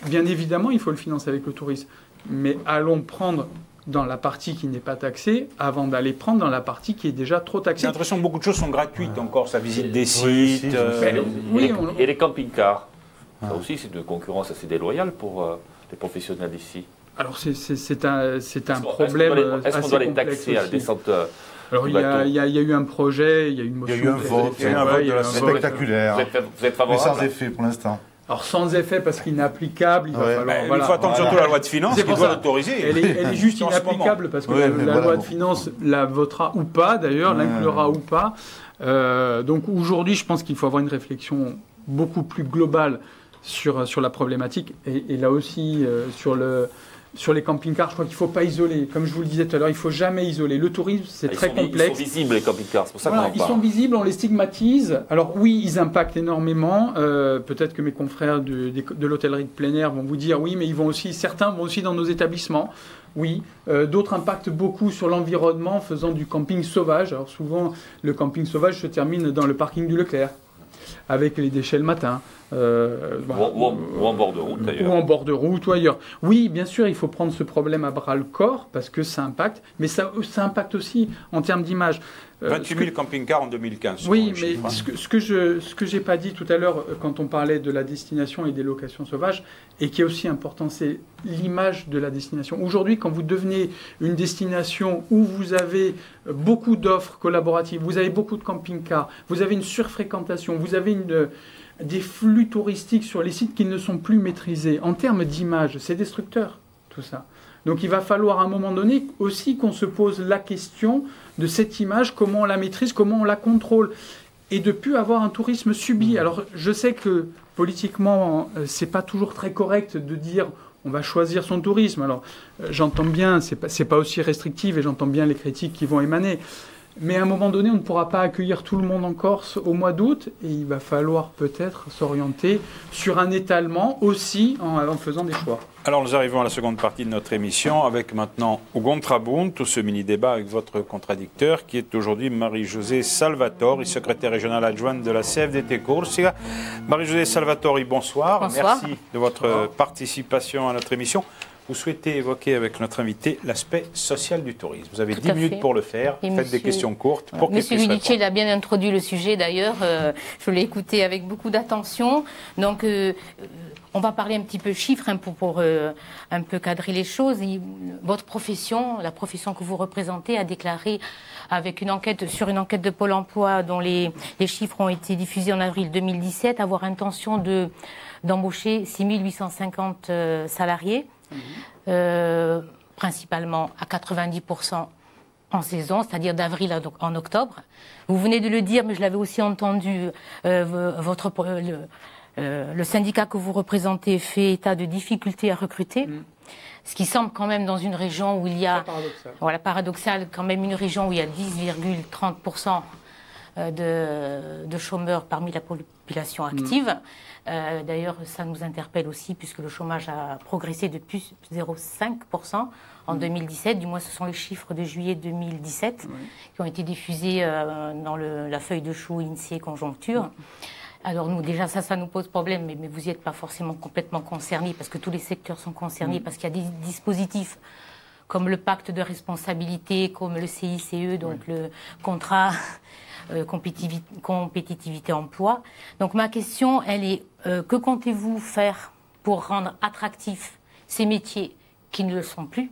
Bien évidemment, il faut le financer avec le tourisme. Mais allons prendre dans la partie qui n'est pas taxée avant d'aller prendre dans la partie qui est déjà trop taxée. J'ai l'impression que beaucoup de choses sont gratuites encore, ça visite des Oui, sites. Et les camping-cars, ça aussi c'est une concurrence assez déloyale pour les professionnels ici. Alors c'est un problème Est-ce qu'on assez doit les complexe taxer à la aussi. descente Alors il y a eu un projet, il y a eu une motion. Il y a eu un vote, il y a eu un vote de la spectaculaire, Vous êtes mais favorable? sans effet pour l'instant. Alors sans effet parce qu'il est inapplicable, il va Ouais. falloir... Il faut attendre surtout la loi de finances C'est qui pour doit ça. l'autoriser. Elle est juste En ce moment. inapplicable parce que Ouais, mais la voilà, loi bon. de finances la votera ou pas, d'ailleurs, Ouais. l'inclura ou pas. Donc aujourd'hui, je pense qu'il faut avoir une réflexion beaucoup plus globale sur la problématique. Et là aussi, sur les camping-cars, je crois qu'il ne faut pas isoler. Comme je vous le disais tout à l'heure, il ne faut jamais isoler. Le tourisme, c'est très complexe. Ils sont visibles, les camping-cars, c'est pour ça Voilà, qu'on en ils parle. sont visibles, on les stigmatise. Alors oui, ils impactent énormément. Peut-être que mes confrères de l'hôtellerie de plein air vont vous dire oui, mais certains vont aussi dans nos établissements. Oui, d'autres impactent beaucoup sur l'environnement en faisant du camping sauvage. Alors souvent, le camping sauvage se termine dans le parking du Leclerc, avec les déchets le matin. Voilà. Ou en bord de route, d'ailleurs. Ou en bord de route ou ailleurs. Oui, bien sûr, il faut prendre ce problème à bras-le-corps parce que ça impacte, mais ça impacte aussi en termes d'image. 28 000 camping-cars en 2015. Oui, selon les mais chiffres. ce que j'ai pas dit tout à l'heure quand on parlait de la destination et des locations sauvages, et qui est aussi important, c'est l'image de la destination. Aujourd'hui, quand vous devenez une destination où vous avez beaucoup d'offres collaboratives, vous avez beaucoup de camping-cars, vous avez une surfréquentation, vous avez des flux touristiques sur les sites qui ne sont plus maîtrisés. En termes d'image, c'est destructeur, tout ça. Donc il va falloir à un moment donné aussi qu'on se pose la question de cette image, comment on la maîtrise, comment on la contrôle, et de plus avoir un tourisme subi. Alors je sais que politiquement, c'est pas toujours très correct de dire on va choisir son tourisme. Alors j'entends bien, c'est pas aussi restrictif, et j'entends bien les critiques qui vont émaner. Mais à un moment donné, on ne pourra pas accueillir tout le monde en Corse au mois d'août, et il va falloir peut-être s'orienter sur un étalement aussi en faisant des choix. Alors nous arrivons à la seconde partie de notre émission avec maintenant Ugon Trabunt, tout ce mini-débat avec votre contradicteur qui est aujourd'hui Marie-Josée Salvatori, secrétaire régionale adjointe de la CFDT Corsica. Marie-Josée Salvatori, bonsoir. Bonsoir. Merci de votre participation à notre émission. Vous souhaitez évoquer avec notre invité l'aspect social du tourisme. Vous avez 10 minutes pour le faire. Faites des questions courtes pour qu'il Monsieur puisse Ludice, il répondre. a bien introduit le sujet d'ailleurs. Je l'ai écouté avec beaucoup d'attention. Donc, on va parler un petit peu chiffres pour un peu cadrer les choses. Votre profession, la profession que vous représentez, a déclaré avec sur une enquête de Pôle emploi dont les chiffres ont été diffusés en avril 2017, avoir intention d'embaucher 6 850 salariés. Principalement à 90% en saison, c'est-à-dire d'avril en octobre. Vous venez de le dire, mais je l'avais aussi entendu, le syndicat que vous représentez fait état de difficultés à recruter, ce qui semble quand même dans une région où il y a... Paradoxal. Voilà, paradoxal, quand même une région où il y a 10,30% de chômeurs parmi la population active. D'ailleurs, ça nous interpelle aussi puisque le chômage a progressé de plus 0,5% en 2017. Du moins, ce sont les chiffres de juillet 2017 qui ont été diffusés dans la feuille de chou INSEE Conjoncture. Alors nous, déjà, ça nous pose problème, mais vous n'y êtes pas forcément complètement concernés parce que tous les secteurs sont concernés, parce qu'il y a des dispositifs comme le pacte de responsabilité, comme le CICE, donc le contrat compétitivité emploi. Donc ma question, elle est, que comptez-vous faire pour rendre attractifs ces métiers qui ne le sont plus,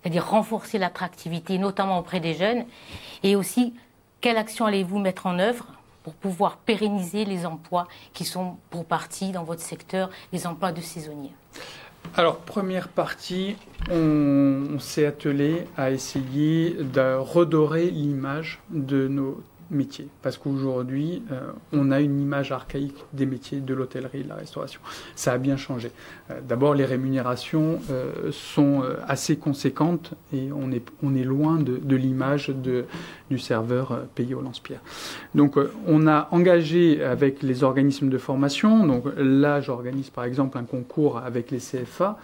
c'est-à-dire renforcer l'attractivité, notamment auprès des jeunes, et aussi, quelle action allez-vous mettre en œuvre pour pouvoir pérenniser les emplois qui sont pour partie dans votre secteur, les emplois de saisonniers? Alors, première partie, on s'est attelé à essayer de redorer l'image de nos métiers. Parce qu'aujourd'hui, on a une image archaïque des métiers de l'hôtellerie et de la restauration. Ça a bien changé. D'abord, les rémunérations sont assez conséquentes et on est loin de l'image du serveur payé au lance-pierre. Donc, on a engagé avec les organismes de formation. Donc là, j'organise par exemple un concours avec les CFA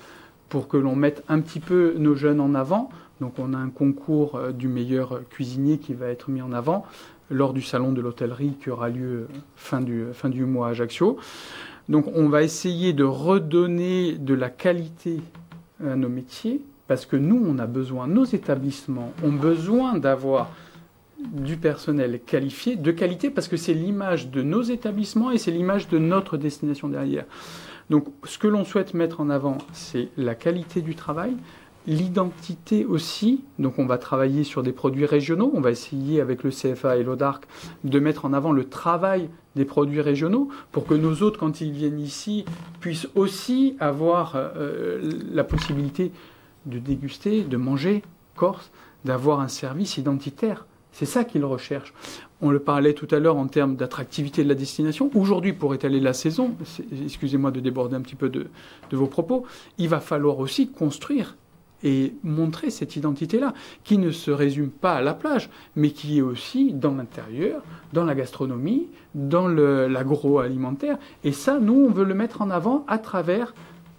pour que l'on mette un petit peu nos jeunes en avant, Donc on a un concours du meilleur cuisinier qui va être mis en avant lors du salon de l'hôtellerie qui aura lieu fin du mois à Ajaccio. Donc on va essayer de redonner de la qualité à nos métiers, parce que nous, on a besoin, nos établissements ont besoin d'avoir du personnel qualifié, de qualité, parce que c'est l'image de nos établissements et c'est l'image de notre destination derrière. Donc ce que l'on souhaite mettre en avant, c'est la qualité du travail, l'identité aussi. Donc on va travailler sur des produits régionaux, on va essayer avec le CFA et l'ODARC de mettre en avant le travail des produits régionaux pour que nos hôtes, quand ils viennent ici, puissent aussi avoir la possibilité de déguster, de manger corse, d'avoir un service identitaire. C'est ça qu'ils recherchent. On le parlait tout à l'heure en termes d'attractivité de la destination. Aujourd'hui, pour étaler la saison, excusez-moi de déborder un petit peu de vos propos, il va falloir aussi construire et montrer cette identité-là, qui ne se résume pas à la plage, mais qui est aussi dans l'intérieur, dans la gastronomie, dans l'agroalimentaire. Et ça, nous, on veut le mettre en avant à travers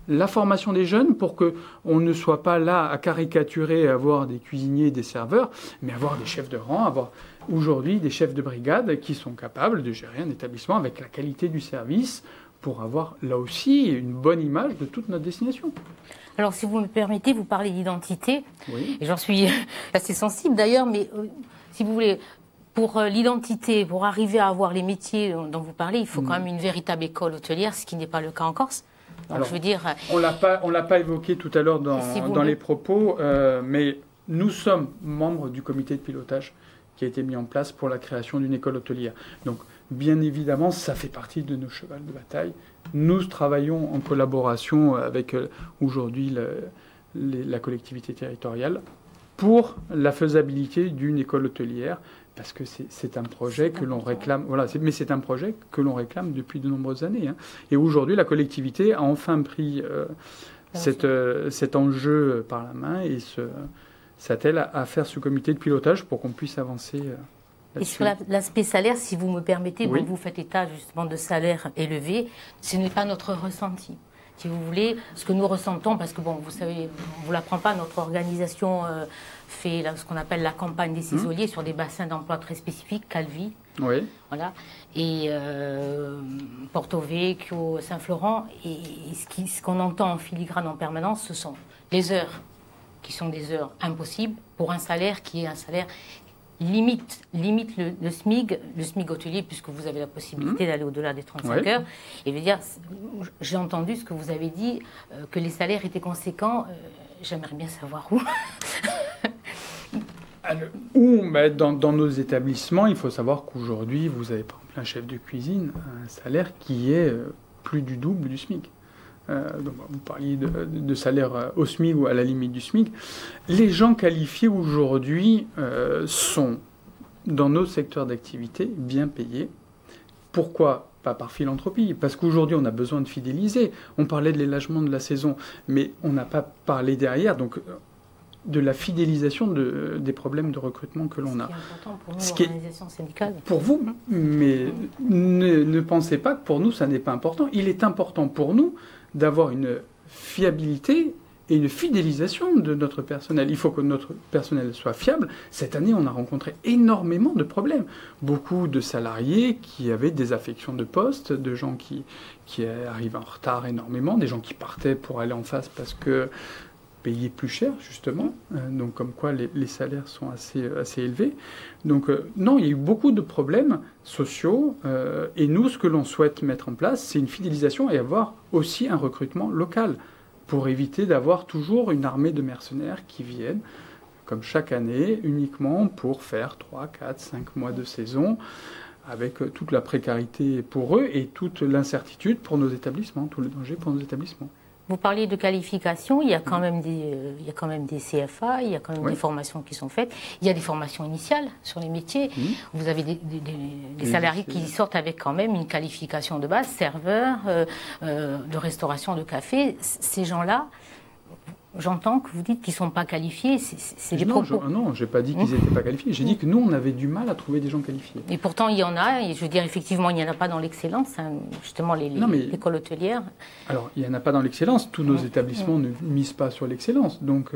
la formation des jeunes pour qu'on ne soit pas là à caricaturer, à avoir des cuisiniers et des serveurs, mais avoir des chefs de rang, avoir aujourd'hui des chefs de brigade qui sont capables de gérer un établissement avec la qualité du service pour avoir là aussi une bonne image de toute notre destination. Alors, si vous me permettez, vous parlez d'identité, Oui. et j'en suis assez sensible d'ailleurs, mais si vous voulez, pour l'identité, pour arriver à avoir les métiers dont vous parlez, il faut quand même une véritable école hôtelière, ce qui n'est pas le cas en Corse. Donc, Alors, je veux dire, on l'a pas évoqué tout à l'heure dans les propos, mais nous sommes membres du comité de pilotage qui a été mis en place pour la création d'une école hôtelière. Donc, bien évidemment, ça fait partie de nos chevals de bataille. Nous travaillons en collaboration avec aujourd'hui la collectivité territoriale pour la faisabilité d'une école hôtelière, parce que c'est un projet que l'on réclame. Voilà, mais c'est un projet que l'on réclame depuis de nombreuses années. Hein. Et aujourd'hui, la collectivité a enfin pris cet enjeu par la main et s'attelle à faire ce comité de pilotage pour qu'on puisse avancer. Et sur l'aspect salaire, si vous me permettez, Oui. vous faites état justement de salaires élevés, ce n'est pas notre ressenti. Si vous voulez, ce que nous ressentons, parce que bon, vous savez, on ne vous l'apprend pas, notre organisation fait ce qu'on appelle la campagne des saisonniers sur des bassins d'emploi très spécifiques, Calvi, Oui. voilà, et Porto Vecchio, Saint-Florent, et ce qu'on entend en filigrane en permanence, ce sont les heures qui sont des heures impossibles pour un salaire qui est un salaire limite le SMIC hôtelier, puisque vous avez la possibilité d'aller au-delà des 35 heures. Et je veux dire, j'ai entendu ce que vous avez dit, que les salaires étaient conséquents. J'aimerais bien savoir où. Dans nos établissements, il faut savoir qu'aujourd'hui, vous avez par exemple un chef de cuisine, un salaire qui est plus du double du SMIC. Donc, vous parliez de salaire au SMIC ou à la limite du SMIC. Les gens qualifiés aujourd'hui sont, dans nos secteurs d'activité, bien payés. Pourquoi ? Pas par philanthropie, parce qu'aujourd'hui on a besoin de fidéliser. On parlait de l'élagement de la saison, mais on n'a pas parlé derrière donc de la fidélisation des problèmes de recrutement que l'on a. C'est important pour nous, l'organisation syndicale. Pour vous, mais ne pensez pas que pour nous ça n'est pas important. Il est important pour nous d'avoir une fiabilité et une fidélisation de notre personnel. Il faut que notre personnel soit fiable. Cette année, on a rencontré énormément de problèmes. Beaucoup de salariés qui avaient des affections de poste, de gens qui arrivaient en retard énormément, des gens qui partaient pour aller en face parce que payer plus cher, justement. Donc, comme quoi les salaires sont assez élevés. Donc, non, il y a eu beaucoup de problèmes sociaux. Et nous, ce que l'on souhaite mettre en place, c'est une fidélisation et avoir aussi un recrutement local pour éviter d'avoir toujours une armée de mercenaires qui viennent, comme chaque année, uniquement pour faire 3, 4, 5 mois de saison, avec toute la précarité pour eux et toute l'incertitude pour nos établissements, tout le danger pour nos établissements. Vous parliez de qualification, il y a quand même des CFA, il y a quand même des formations qui sont faites, il y a des formations initiales sur les métiers. Vous avez des salariés qui sortent avec quand même une qualification de base, serveur, de restauration, de café. Ces gens-là, j'entends que vous dites qu'ils ne sont pas qualifiés, c'est des propos. Non, je n'ai pas dit qu'ils n'étaient pas qualifiés. J'ai dit que nous, on avait du mal à trouver des gens qualifiés. Et pourtant, il y en a, et je veux dire, effectivement, il n'y en a pas dans l'excellence, hein, justement, l'école hôtelière. Alors, il n'y en a pas dans l'excellence. Tous nos établissements ne misent pas sur l'excellence. Donc,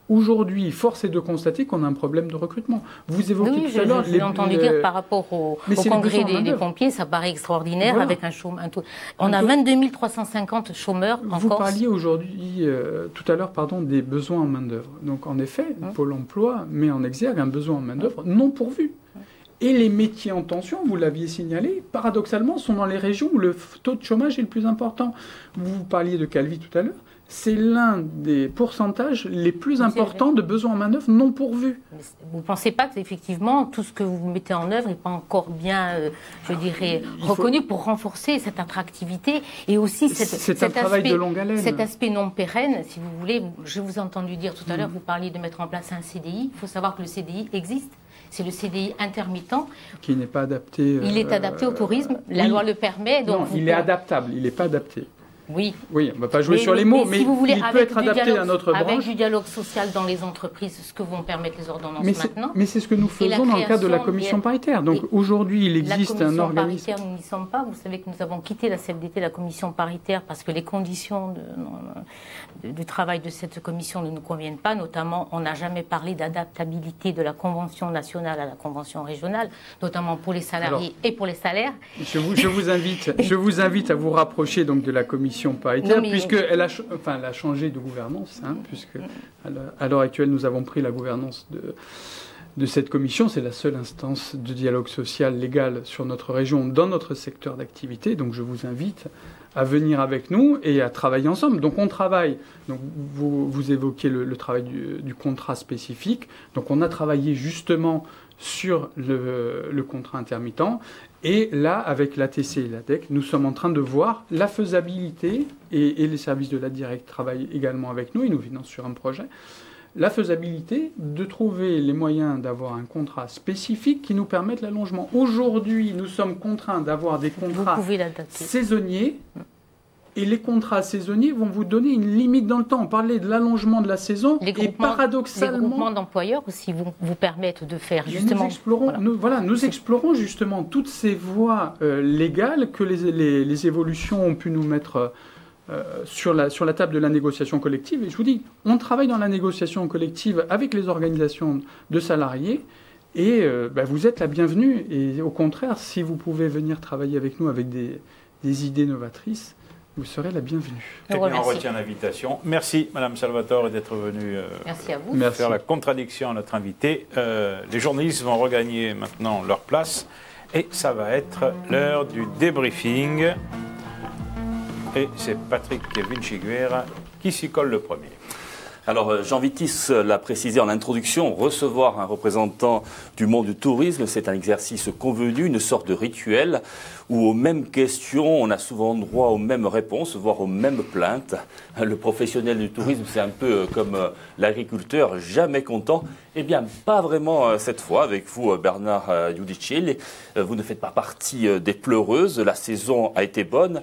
Aujourd'hui, force est de constater qu'on a un problème de recrutement. Vous évoquez tout à l'heure... je l'ai entendu dire par rapport au congrès des pompiers, ça paraît extraordinaire, voilà. Avec un chômage... On a 22 350 chômeurs en Corse. Vous parliez aujourd'hui, tout à l'heure, des besoins en main-d'œuvre. Donc, en effet, Pôle emploi met en exergue un besoin en main-d'œuvre non pourvu. Et les métiers en tension, vous l'aviez signalé, paradoxalement, sont dans les régions où le taux de chômage est le plus important. Vous parliez de Calvi tout à l'heure. C'est l'un des pourcentages les plus importants de besoins en main-d'œuvre non pourvus. Vous ne pensez pas qu'effectivement, tout ce que vous mettez en œuvre n'est pas encore bien, reconnu pour renforcer cette attractivité et aussi c'est un travail de longue haleine. Cet aspect non pérenne, si vous voulez. Je vous ai entendu dire tout à l'heure, vous parliez de mettre en place un CDI. Il faut savoir que le CDI existe. C'est le CDI intermittent. Qui n'est pas adapté... Il est adapté au tourisme. La loi le permet. Donc non, il est adaptable. Il n'est pas adapté. Oui. Oui, on ne va pas jouer sur les mots, mais si vous voulez, il peut être adapté à notre branche. Avec du dialogue social dans les entreprises, ce que vont permettre les ordonnances maintenant. Mais c'est ce que nous faisons dans le cadre de la commission paritaire. Donc aujourd'hui, il existe un organisme... La commission paritaire, nous n'y sommes pas. Vous savez que nous avons quitté la CFDT, la commission paritaire, parce que les conditions du travail de cette commission ne nous conviennent pas. Notamment, on n'a jamais parlé d'adaptabilité de la convention nationale à la convention régionale, notamment pour les salariés et pour les salaires. Je vous invite à vous rapprocher donc de la commission paritaire, puisqu'elle a changé de gouvernance, puisque à l'heure actuelle, nous avons pris la gouvernance de cette commission. C'est la seule instance de dialogue social légal sur notre région, dans notre secteur d'activité. Donc je vous invite à venir avec nous et à travailler ensemble. Donc on travaille, donc vous évoquez le travail du contrat spécifique. Donc on a travaillé justement sur le contrat intermittent. Et là, avec l'ATC et l'ADEC, nous sommes en train de voir la faisabilité, et les services de la Direct travaillent également avec nous, ils nous financent sur un projet, la faisabilité de trouver les moyens d'avoir un contrat spécifique qui nous permette l'allongement. Aujourd'hui, nous sommes contraints d'avoir des contrats saisonniers. Et les contrats saisonniers vont vous donner une limite dans le temps. On parlait de l'allongement de la saison et paradoxalement... Les groupements d'employeurs aussi vous permettent de faire justement... Nous explorons justement toutes ces voies légales que les évolutions ont pu nous mettre sur la table de la négociation collective. Et je vous dis, on travaille dans la négociation collective avec les organisations de salariés et vous êtes la bienvenue. Et au contraire, si vous pouvez venir travailler avec nous avec des idées novatrices, vous serez la bienvenue. Très bien, on retient l'invitation. Merci, Madame Salvatore, d'être venue faire la contradiction à notre invité. Les journalistes vont regagner maintenant leur place et ça va être l'heure du débriefing. Et c'est Patrick Vinciguerra qui s'y colle le premier. Alors, Jean Vitis l'a précisé en introduction, recevoir un représentant du monde du tourisme, c'est un exercice convenu, une sorte de rituel, où aux mêmes questions, on a souvent droit aux mêmes réponses, voire aux mêmes plaintes. Le professionnel du tourisme, c'est un peu comme l'agriculteur, jamais content. Eh bien, pas vraiment cette fois, avec vous, Bernard Giudicelli. Vous ne faites pas partie des pleureuses, la saison a été bonne,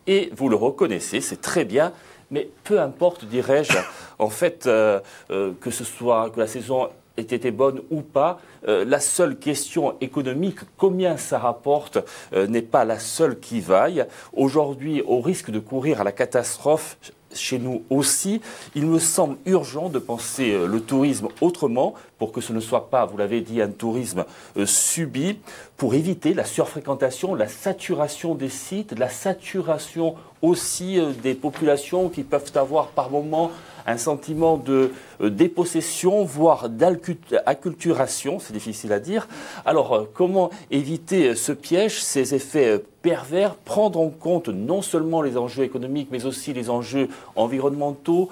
et vous le reconnaissez, c'est très bien. Mais peu importe, dirais-je, en fait, que la saison ait été bonne ou pas, la seule question économique, combien ça rapporte, n'est pas la seule qui vaille. Aujourd'hui, au risque de courir à la catastrophe, chez nous aussi, il me semble urgent de penser le tourisme autrement pour que ce ne soit pas, vous l'avez dit, un tourisme subi, pour éviter la surfréquentation, la saturation des sites, la saturation aussi des populations qui peuvent avoir par moments un sentiment de dépossession, voire d'acculturation, c'est difficile à dire. Alors, comment éviter ce piège, ces effets pervers, prendre en compte non seulement les enjeux économiques, mais aussi les enjeux environnementaux,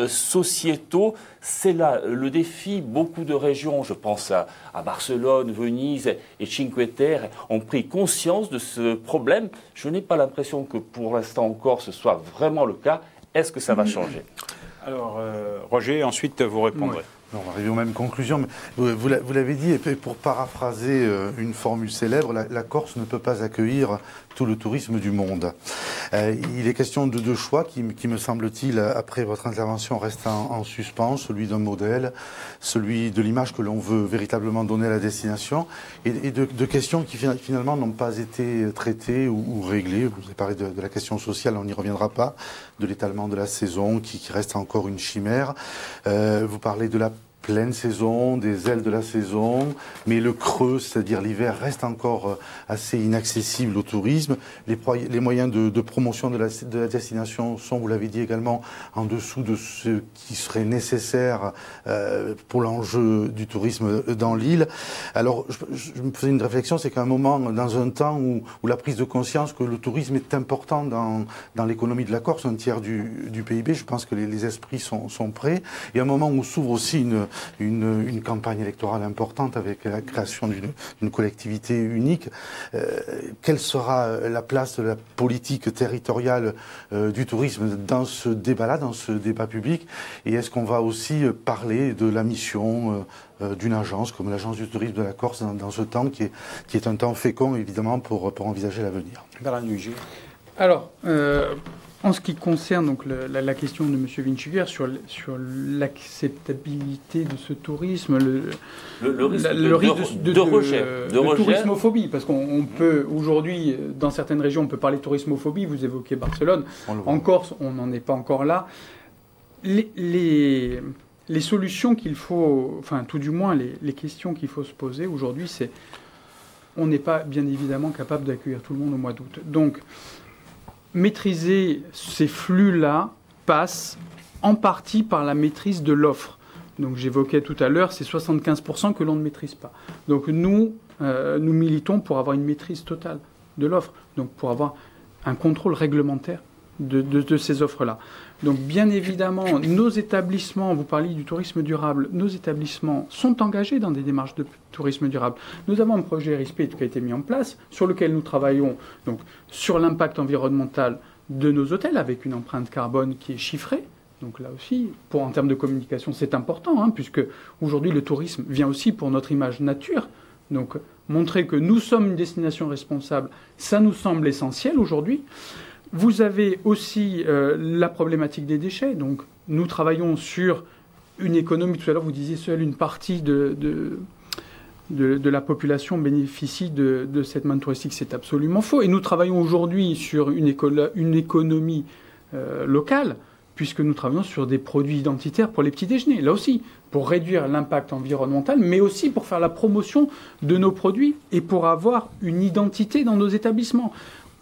sociétaux. C'est là le défi. Beaucoup de régions, je pense à Barcelone, Venise et Cinque Terre, ont pris conscience de ce problème. Je n'ai pas l'impression que pour l'instant encore ce soit vraiment le cas. Est-ce que ça va changer ? Alors, Roger, ensuite vous répondrez. On va arriver aux mêmes conclusions. Mais vous l'avez dit, et pour paraphraser une formule célèbre, la Corse ne peut pas accueillir tout le tourisme du monde. Il est question de deux choix qui me semble-t-il, après votre intervention, restent en suspens, celui d'un modèle, celui de l'image que l'on veut véritablement donner à la destination, et de questions qui finalement n'ont pas été traitées ou réglées. Vous avez parlé de la question sociale, on n'y reviendra pas, de l'étalement de la saison qui reste encore une chimère. Vous parlez de la pleine saison, des ailes de la saison, mais le creux, c'est-à-dire l'hiver, reste encore assez inaccessible au tourisme. Les moyens de promotion de la destination sont, vous l'avez dit également, en dessous de ce qui serait nécessaire pour l'enjeu du tourisme dans l'île. Alors, je me faisais une réflexion, c'est qu'à un moment, dans un temps où la prise de conscience que le tourisme est important dans l'économie de la Corse, un tiers du PIB, je pense que les esprits sont prêts, et à un moment où s'ouvre aussi une campagne électorale importante avec la création d'une collectivité unique. Quelle sera la place de la politique territoriale du tourisme dans ce débat-là, dans ce débat public? Et est-ce qu'on va aussi parler de la mission d'une agence comme l'Agence du tourisme de la Corse dans ce temps qui est un temps fécond, évidemment, pour envisager l'avenir? Alors, en ce qui concerne donc la question de M. Vinciguer sur l'acceptabilité de ce tourisme, le risque de rejet, de tourismophobie, parce qu'on peut aujourd'hui, dans certaines régions, on peut parler de tourismophobie. Vous évoquez Barcelone. En Corse, on n'en est pas encore là. Les solutions qu'il faut, enfin tout du moins les questions qu'il faut se poser aujourd'hui, c'est on n'est pas bien évidemment capable d'accueillir tout le monde au mois d'août. Donc maîtriser ces flux-là passe en partie par la maîtrise de l'offre. Donc j'évoquais tout à l'heure, c'est 75% que l'on ne maîtrise pas. Donc nous militons pour avoir une maîtrise totale de l'offre, donc pour avoir un contrôle réglementaire de ces offres-là. Donc bien évidemment, nos établissements, vous parliez du tourisme durable, nos établissements sont engagés dans des démarches de tourisme durable. Nous avons un projet RISPEED qui a été mis en place, sur lequel nous travaillons donc, sur l'impact environnemental de nos hôtels, avec une empreinte carbone qui est chiffrée. Donc là aussi, en termes de communication, c'est important, puisque aujourd'hui le tourisme vient aussi pour notre image nature. Donc montrer que nous sommes une destination responsable, ça nous semble essentiel aujourd'hui. Vous avez aussi la problématique des déchets. Donc, nous travaillons sur une économie. Tout à l'heure, vous disiez seule une partie de la population bénéficie de cette manne touristique. C'est absolument faux. Et nous travaillons aujourd'hui sur une économie locale, puisque nous travaillons sur des produits identitaires pour les petits déjeuners. Là aussi, pour réduire l'impact environnemental, mais aussi pour faire la promotion de nos produits et pour avoir une identité dans nos établissements.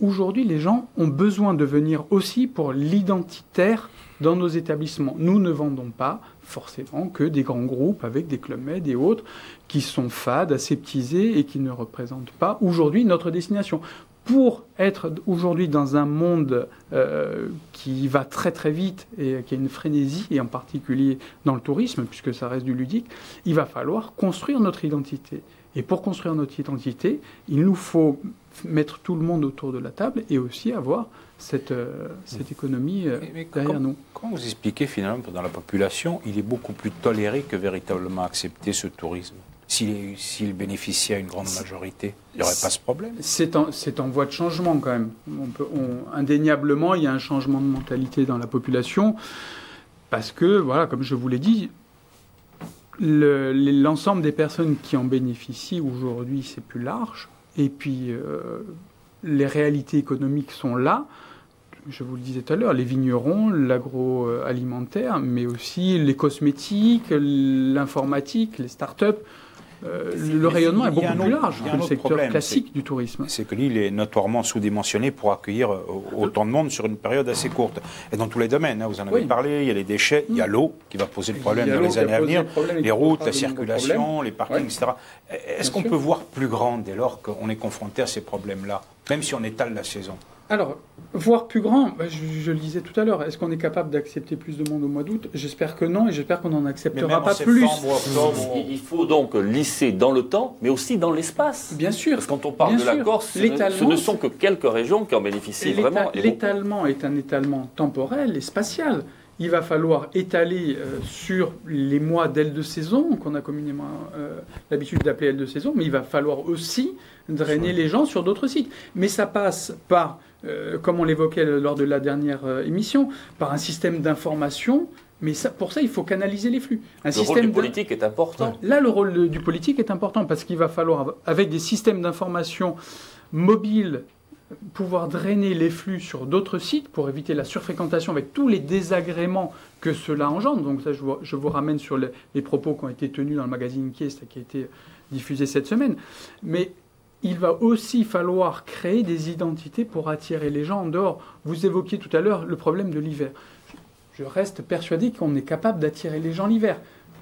Aujourd'hui, les gens ont besoin de venir aussi pour l'identitaire dans nos établissements. Nous ne vendons pas forcément que des grands groupes avec des Club Med et autres qui sont fades, aseptisés et qui ne représentent pas aujourd'hui notre destination. Pour être aujourd'hui dans un monde qui va très très vite et qui a une frénésie, et en particulier dans le tourisme, puisque ça reste du ludique, il va falloir construire notre identité. Et pour construire notre identité, il nous faut mettre tout le monde autour de la table et aussi avoir cette économie derrière nous. Comment vous expliquez finalement que dans la population, il est beaucoup plus toléré que véritablement accepter ce tourisme? S'il bénéficiait à une grande majorité, il n'y aurait pas ce problème? C'est en voie de changement quand même. Indéniablement, il y a un changement de mentalité dans la population parce que, voilà, comme je vous l'ai dit, l'ensemble des personnes qui en bénéficient aujourd'hui, c'est plus large. Et puis, les réalités économiques sont là. Je vous le disais tout à l'heure, les vignerons, l'agroalimentaire, mais aussi les cosmétiques, l'informatique, les start-up. Le rayonnement est beaucoup plus large que le secteur classique du tourisme. C'est que l'île est notoirement sous-dimensionnée pour accueillir autant de monde sur une période assez courte. Et dans tous les domaines, vous en avez parlé, il y a les déchets, il y a l'eau qui va poser le problème dans les années à venir, les routes, la circulation, les parkings, etc. Est-ce qu'on peut voir plus grand dès lors qu'on est confronté à ces problèmes-là, même si on étale la saison? Alors, voir plus grand, je le disais tout à l'heure, est-ce qu'on est capable d'accepter plus de monde au mois d'août? J'espère que non, et j'espère qu'on n'en acceptera pas plus. Il faut donc lisser dans le temps, mais aussi dans l'espace. Bien sûr. Parce que quand on parle de la Corse, ce ne sont que quelques régions qui en bénéficient vraiment. L'étalement est un étalement temporel et spatial. il va falloir étaler sur les mois d'aile de saison, qu'on a communément l'habitude d'appeler aile de saison, mais il va falloir aussi drainer les gens sur d'autres sites. Mais ça passe par, comme on l'évoquait lors de la dernière émission, par un système d'information. Mais pour ça, il faut canaliser les flux. Le rôle du politique est important. Là, le rôle du politique est important parce qu'il va falloir, avec des systèmes d'information mobiles, pouvoir drainer les flux sur d'autres sites pour éviter la surfréquentation avec tous les désagréments que cela engendre. Donc ça, je vous ramène sur les propos qui ont été tenus dans le magazine Inquiest qui a été diffusé cette semaine. Mais il va aussi falloir créer des identités pour attirer les gens en dehors. Vous évoquiez tout à l'heure le problème de l'hiver. Je reste persuadé qu'on est capable d'attirer les gens l'hiver.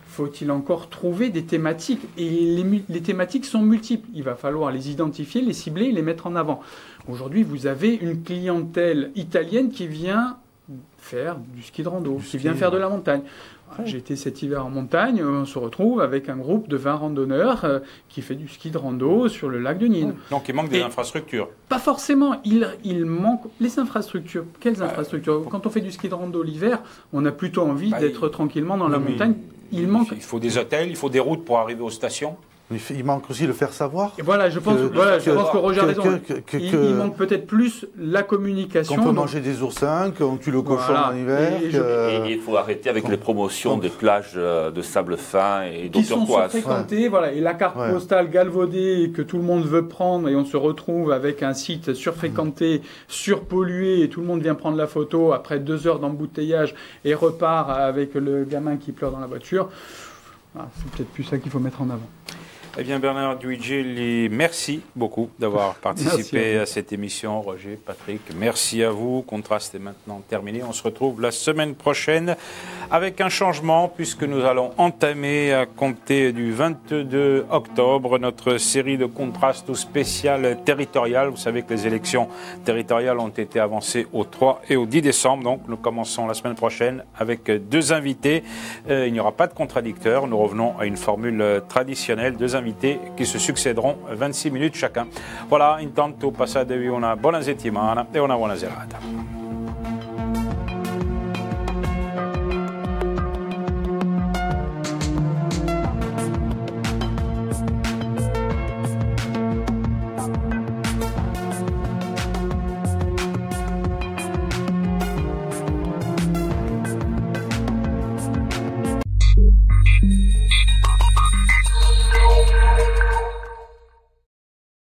Faut-il encore trouver des thématiques? Et les thématiques sont multiples. Il va falloir les identifier, les cibler et les mettre en avant. Aujourd'hui, vous avez une clientèle italienne qui vient faire du ski de rando, qui vient faire de la montagne. J'ai été cet hiver en montagne, on se retrouve avec un groupe de 20 randonneurs qui fait du ski de rando sur le lac de Nîmes. Donc il manque des infrastructures. Pas forcément, il manque les infrastructures. Quelles infrastructures? Quand on fait du ski de rando l'hiver, on a plutôt envie d'être tranquillement dans la montagne. Il faut des hôtels, il faut des routes pour arriver aux stations. Il manque aussi le faire savoir. Et voilà, je pense que Roger a raison. Il manque peut-être plus la communication. Qu'on peut manger des oursins, qu'on tue le cochon en hiver. Et il faut arrêter avec les promotions des plages de sable fin et d'eau turquoise. Qui sont surfréquentées, voilà. Et la carte postale galvaudée que tout le monde veut prendre et on se retrouve avec un site surfréquenté, surpollué et tout le monde vient prendre la photo après 2 heures d'embouteillage et repart avec le gamin qui pleure dans la voiture. C'est peut-être plus ça qu'il faut mettre en avant. Eh bien, Bernard Duigel, merci beaucoup d'avoir participé à cette émission. Roger, Patrick, merci à vous. Contraste est maintenant terminé. On se retrouve la semaine prochaine avec un changement puisque nous allons entamer à compter du 22 octobre notre série de contrastes spéciales territoriales. Vous savez que les élections territoriales ont été avancées au 3 et au 10 décembre. Donc, nous commençons la semaine prochaine avec 2 invités. Il n'y aura pas de contradicteurs. Nous revenons à une formule traditionnelle. 2 invités qui se succéderont 26 minutes chacun. Voilà, intanto passatevi una buona settimana e una buona serata.